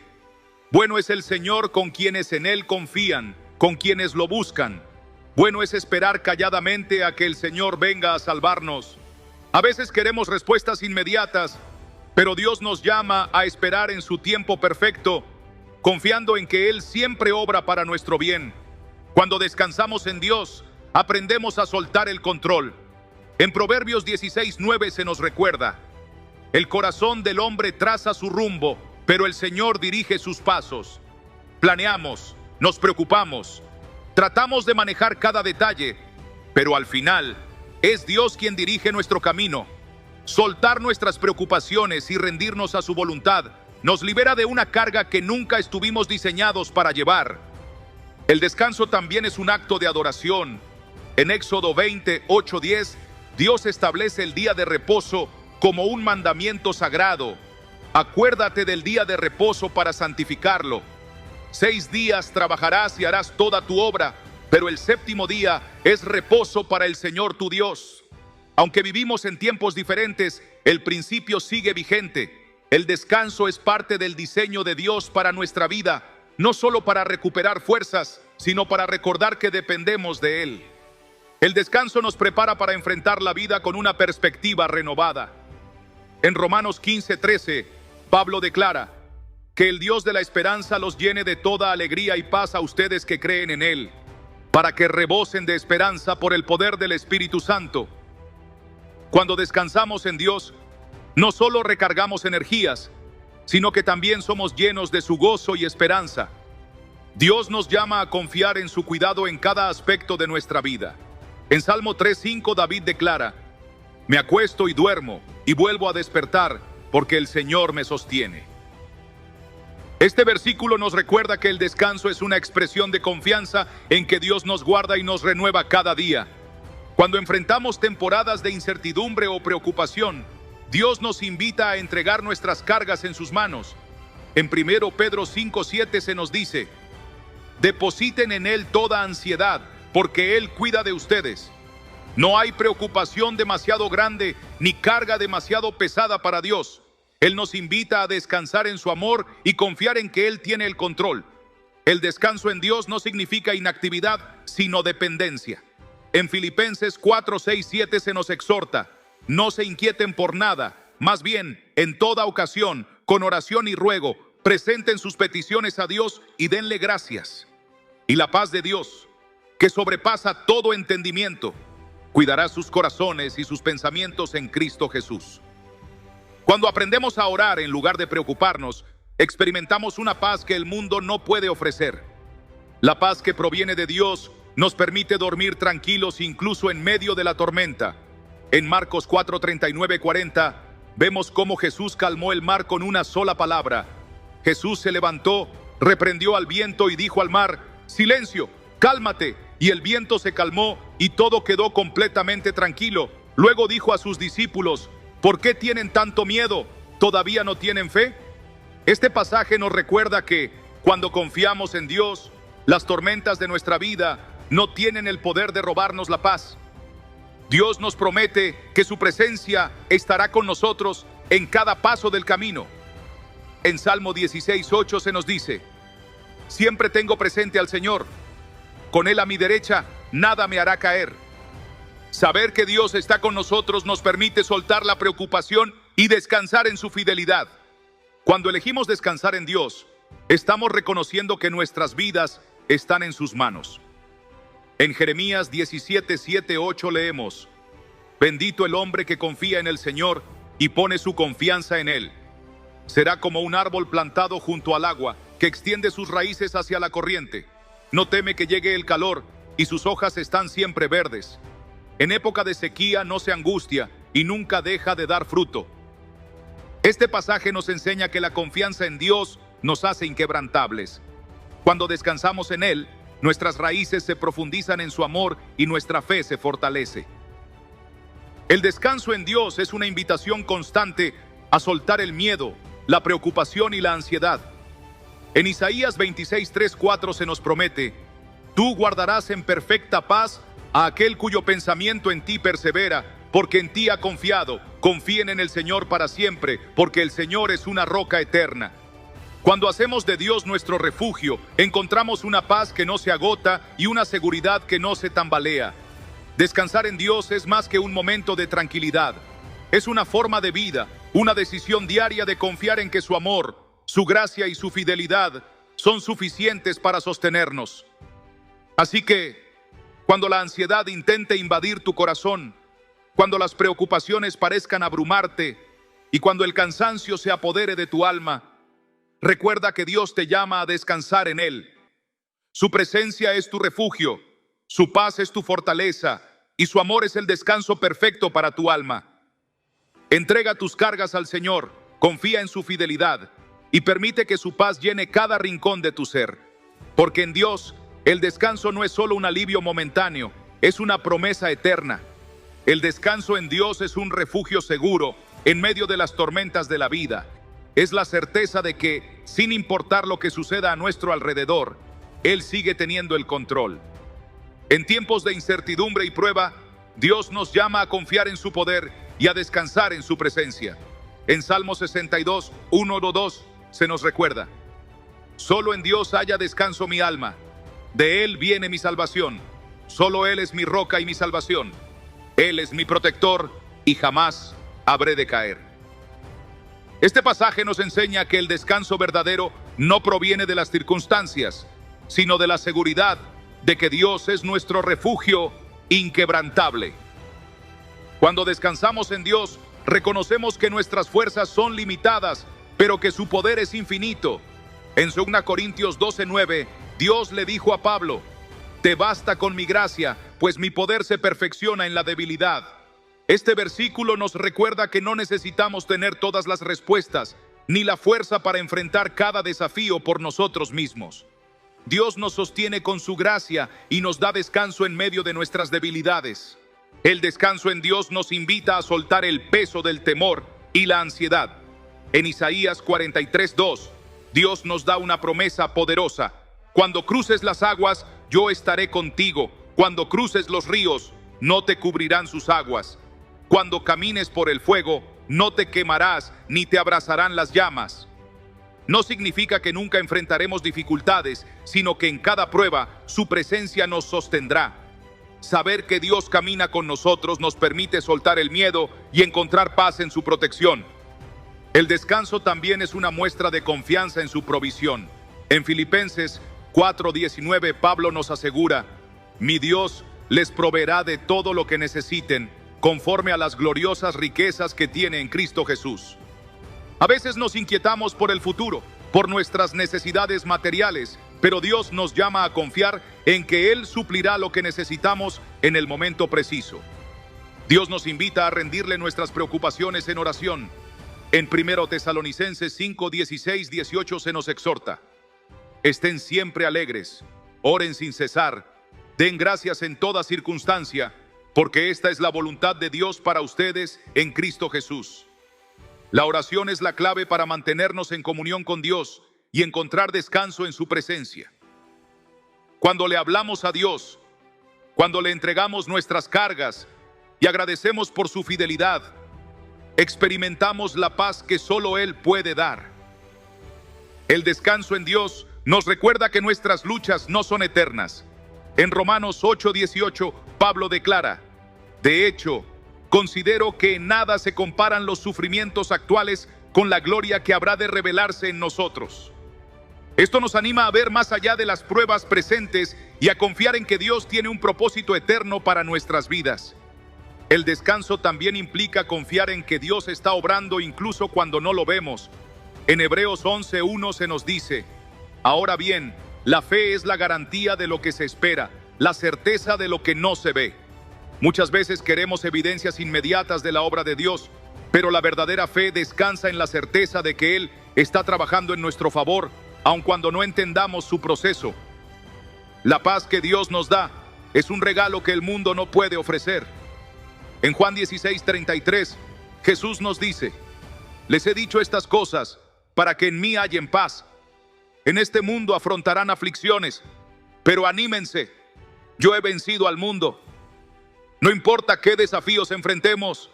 bueno es el Señor con quienes en Él confían, con quienes lo buscan. Bueno es esperar calladamente a que el Señor venga a salvarnos. A veces queremos respuestas inmediatas, pero Dios nos llama a esperar en su tiempo perfecto, confiando en que Él siempre obra para nuestro bien. Cuando descansamos en Dios, aprendemos a soltar el control. En Proverbios 16:9 se nos recuerda: el corazón del hombre traza su rumbo, pero el Señor dirige sus pasos. Planeamos, nos preocupamos, tratamos de manejar cada detalle, pero al final es Dios quien dirige nuestro camino. Soltar nuestras preocupaciones y rendirnos a su voluntad nos libera de una carga que nunca estuvimos diseñados para llevar. El descanso también es un acto de adoración. En Éxodo 20, 8, 10, Dios establece el día de reposo como un mandamiento sagrado. Acuérdate del día de reposo para santificarlo. 6 días trabajarás y harás toda tu obra, pero el séptimo día es reposo para el Señor tu Dios. Aunque vivimos en tiempos diferentes, el principio sigue vigente. El descanso es parte del diseño de Dios para nuestra vida, no solo para recuperar fuerzas, sino para recordar que dependemos de Él. El descanso nos prepara para enfrentar la vida con una perspectiva renovada. En Romanos 15:13, Pablo declara: que el Dios de la esperanza los llene de toda alegría y paz a ustedes que creen en Él, para que rebosen de esperanza por el poder del Espíritu Santo. Cuando descansamos en Dios, no solo recargamos energías, sino que también somos llenos de su gozo y esperanza. Dios nos llama a confiar en su cuidado en cada aspecto de nuestra vida. En Salmo 3:5 David declara: me acuesto y duermo, y vuelvo a despertar, porque el Señor me sostiene. Este versículo nos recuerda que el descanso es una expresión de confianza en que Dios nos guarda y nos renueva cada día. Cuando enfrentamos temporadas de incertidumbre o preocupación, Dios nos invita a entregar nuestras cargas en sus manos. En 1 Pedro 5:7 se nos dice: depositen en Él toda ansiedad, porque Él cuida de ustedes. No hay preocupación demasiado grande ni carga demasiado pesada para Dios. Él nos invita a descansar en su amor y confiar en que Él tiene el control. El descanso en Dios no significa inactividad, sino dependencia. En Filipenses 4:6-7 se nos exhorta: no se inquieten por nada, más bien, en toda ocasión, con oración y ruego, presenten sus peticiones a Dios y denle gracias. Y la paz de Dios, que sobrepasa todo entendimiento, cuidará sus corazones y sus pensamientos en Cristo Jesús. Cuando aprendemos a orar en lugar de preocuparnos, experimentamos una paz que el mundo no puede ofrecer. La paz que proviene de Dios nos permite dormir tranquilos incluso en medio de la tormenta. En Marcos 4:39-40 vemos cómo Jesús calmó el mar con una sola palabra. Jesús se levantó, reprendió al viento y dijo al mar: silencio, cálmate. Y el viento se calmó y todo quedó completamente tranquilo. Luego dijo a sus discípulos: ¿por qué tienen tanto miedo? ¿Todavía no tienen fe? Este pasaje nos recuerda que, cuando confiamos en Dios, las tormentas de nuestra vida no tienen el poder de robarnos la paz. Dios nos promete que su presencia estará con nosotros en cada paso del camino. En Salmo 16:8 se nos dice: siempre tengo presente al Señor. Con Él a mi derecha, nada me hará caer. Saber que Dios está con nosotros nos permite soltar la preocupación y descansar en su fidelidad. Cuando elegimos descansar en Dios, estamos reconociendo que nuestras vidas están en sus manos. En Jeremías 17:7-8 leemos: bendito el hombre que confía en el Señor y pone su confianza en Él. Será como un árbol plantado junto al agua, que extiende sus raíces hacia la corriente. No teme que llegue el calor, y sus hojas están siempre verdes. En época de sequía no se angustia, y nunca deja de dar fruto. Este pasaje nos enseña que la confianza en Dios nos hace inquebrantables. Cuando descansamos en Él, nuestras raíces se profundizan en su amor y nuestra fe se fortalece. El descanso en Dios es una invitación constante a soltar el miedo, la preocupación y la ansiedad. En Isaías 26:3-4 se nos promete: tú guardarás en perfecta paz a aquel cuyo pensamiento en ti persevera, porque en ti ha confiado. Confíen en el Señor para siempre, porque el Señor es una roca eterna. Cuando hacemos de Dios nuestro refugio, encontramos una paz que no se agota y una seguridad que no se tambalea. Descansar en Dios es más que un momento de tranquilidad. Es una forma de vida, una decisión diaria de confiar en que su amor, su gracia y su fidelidad son suficientes para sostenernos. Así que, cuando la ansiedad intente invadir tu corazón, cuando las preocupaciones parezcan abrumarte y cuando el cansancio se apodere de tu alma, recuerda que Dios te llama a descansar en Él. Su presencia es tu refugio, su paz es tu fortaleza y su amor es el descanso perfecto para tu alma. Entrega tus cargas al Señor, confía en su fidelidad y permite que su paz llene cada rincón de tu ser. Porque en Dios, el descanso no es solo un alivio momentáneo, es una promesa eterna. El descanso en Dios es un refugio seguro en medio de las tormentas de la vida. Es la certeza de que sin importar lo que suceda a nuestro alrededor, Él sigue teniendo el control. En tiempos de incertidumbre y prueba, Dios nos llama a confiar en su poder y a descansar en su presencia. En Salmo 62, 1-2 se nos recuerda: solo en Dios haya descanso mi alma, de Él viene mi salvación. Solo Él es mi roca y mi salvación. Él es mi protector y jamás habré de caer. Este pasaje nos enseña que el descanso verdadero no proviene de las circunstancias, sino de la seguridad de que Dios es nuestro refugio inquebrantable. Cuando descansamos en Dios, reconocemos que nuestras fuerzas son limitadas, pero que su poder es infinito. En 2 Corintios 12:9, Dios le dijo a Pablo: te basta con mi gracia, pues mi poder se perfecciona en la debilidad. Este versículo nos recuerda que no necesitamos tener todas las respuestas, ni la fuerza para enfrentar cada desafío por nosotros mismos. Dios nos sostiene con su gracia y nos da descanso en medio de nuestras debilidades. El descanso en Dios nos invita a soltar el peso del temor y la ansiedad. En Isaías 43:2, Dios nos da una promesa poderosa: cuando cruces las aguas, yo estaré contigo. Cuando cruces los ríos, no te cubrirán sus aguas. Cuando camines por el fuego, no te quemarás, ni te abrazarán las llamas. No significa que nunca enfrentaremos dificultades, sino que en cada prueba su presencia nos sostendrá. Saber que Dios camina con nosotros nos permite soltar el miedo y encontrar paz en su protección. El descanso también es una muestra de confianza en su provisión. En Filipenses 4:19, Pablo nos asegura: mi Dios les proveerá de todo lo que necesiten, conforme a las gloriosas riquezas que tiene en Cristo Jesús. A veces nos inquietamos por el futuro, por nuestras necesidades materiales, pero Dios nos llama a confiar en que Él suplirá lo que necesitamos en el momento preciso. Dios nos invita a rendirle nuestras preocupaciones en oración. En 1 Tesalonicenses 5:16-18 se nos exhorta: estén siempre alegres, oren sin cesar, den gracias en toda circunstancia, porque esta es la voluntad de Dios para ustedes en Cristo Jesús. La oración es la clave para mantenernos en comunión con Dios y encontrar descanso en su presencia. Cuando le hablamos a Dios, cuando le entregamos nuestras cargas y agradecemos por su fidelidad, experimentamos la paz que solo Él puede dar. El descanso en Dios nos recuerda que nuestras luchas no son eternas. En Romanos 8:18, Pablo declara: de hecho, considero que en nada se comparan los sufrimientos actuales con la gloria que habrá de revelarse en nosotros. Esto nos anima a ver más allá de las pruebas presentes y a confiar en que Dios tiene un propósito eterno para nuestras vidas. El descanso también implica confiar en que Dios está obrando incluso cuando no lo vemos. En Hebreos 11:1 se nos dice: ahora bien, la fe es la garantía de lo que se espera, la certeza de lo que no se ve. Muchas veces queremos evidencias inmediatas de la obra de Dios, pero la verdadera fe descansa en la certeza de que Él está trabajando en nuestro favor, aun cuando no entendamos su proceso. La paz que Dios nos da es un regalo que el mundo no puede ofrecer. En Juan 16:33, Jesús nos dice: les he dicho estas cosas para que en mí hallen paz. En este mundo afrontarán aflicciones, pero anímense, yo he vencido al mundo. No importa qué desafíos enfrentemos,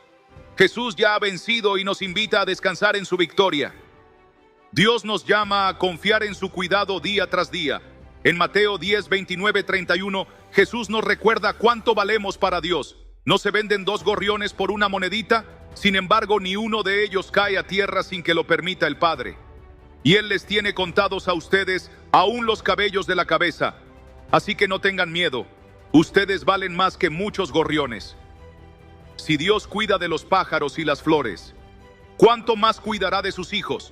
Jesús ya ha vencido y nos invita a descansar en su victoria. Dios nos llama a confiar en su cuidado día tras día. En Mateo 10:29-31, Jesús nos recuerda cuánto valemos para Dios. ¿No se venden 2 gorriones por una monedita? Sin embargo, ni uno de ellos cae a tierra sin que lo permita el Padre. Y Él les tiene contados a ustedes aún los cabellos de la cabeza. Así que no tengan miedo. Ustedes valen más que muchos gorriones. Si Dios cuida de los pájaros y las flores, ¿cuánto más cuidará de sus hijos?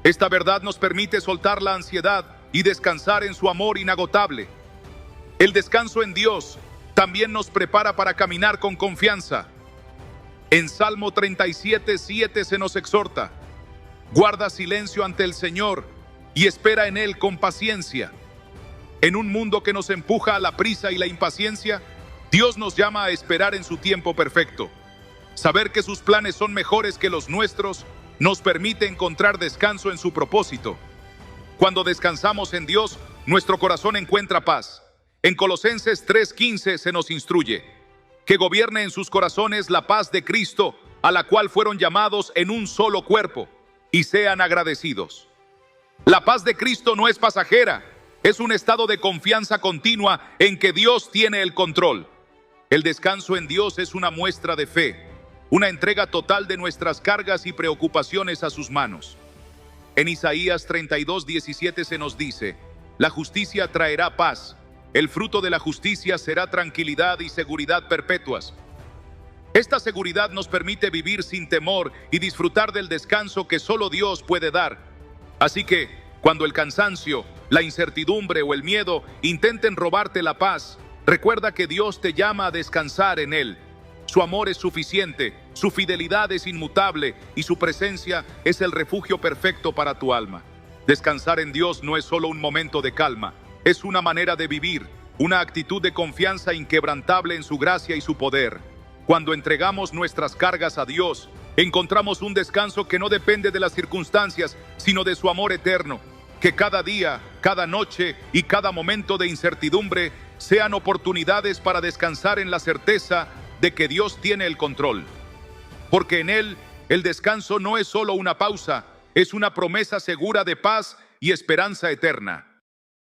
Esta verdad nos permite soltar la ansiedad y descansar en su amor inagotable. El descanso en Dios también nos prepara para caminar con confianza. En Salmo 37:7 se nos exhorta: guarda silencio ante el Señor y espera en Él con paciencia. En un mundo que nos empuja a la prisa y la impaciencia, Dios nos llama a esperar en su tiempo perfecto. Saber que sus planes son mejores que los nuestros nos permite encontrar descanso en su propósito. Cuando descansamos en Dios, nuestro corazón encuentra paz. En Colosenses 3:15 se nos instruye que gobierne en sus corazones la paz de Cristo, a la cual fueron llamados en un solo cuerpo, y sean agradecidos. La paz de Cristo no es pasajera, es un estado de confianza continua en que Dios tiene el control. El descanso en Dios es una muestra de fe, una entrega total de nuestras cargas y preocupaciones a sus manos. En Isaías 32:17 se nos dice: la justicia traerá paz, el fruto de la justicia será tranquilidad y seguridad perpetuas. Esta seguridad nos permite vivir sin temor y disfrutar del descanso que solo Dios puede dar. Así que, cuando el cansancio, la incertidumbre o el miedo intenten robarte la paz, recuerda que Dios te llama a descansar en Él. Su amor es suficiente, su fidelidad es inmutable y su presencia es el refugio perfecto para tu alma. Descansar en Dios no es solo un momento de calma, es una manera de vivir, una actitud de confianza inquebrantable en su gracia y su poder. Cuando entregamos nuestras cargas a Dios, encontramos un descanso que no depende de las circunstancias, sino de su amor eterno. Que cada día, cada noche y cada momento de incertidumbre sean oportunidades para descansar en la certeza de que Dios tiene el control. Porque en Él, el descanso no es solo una pausa, es una promesa segura de paz y esperanza eterna.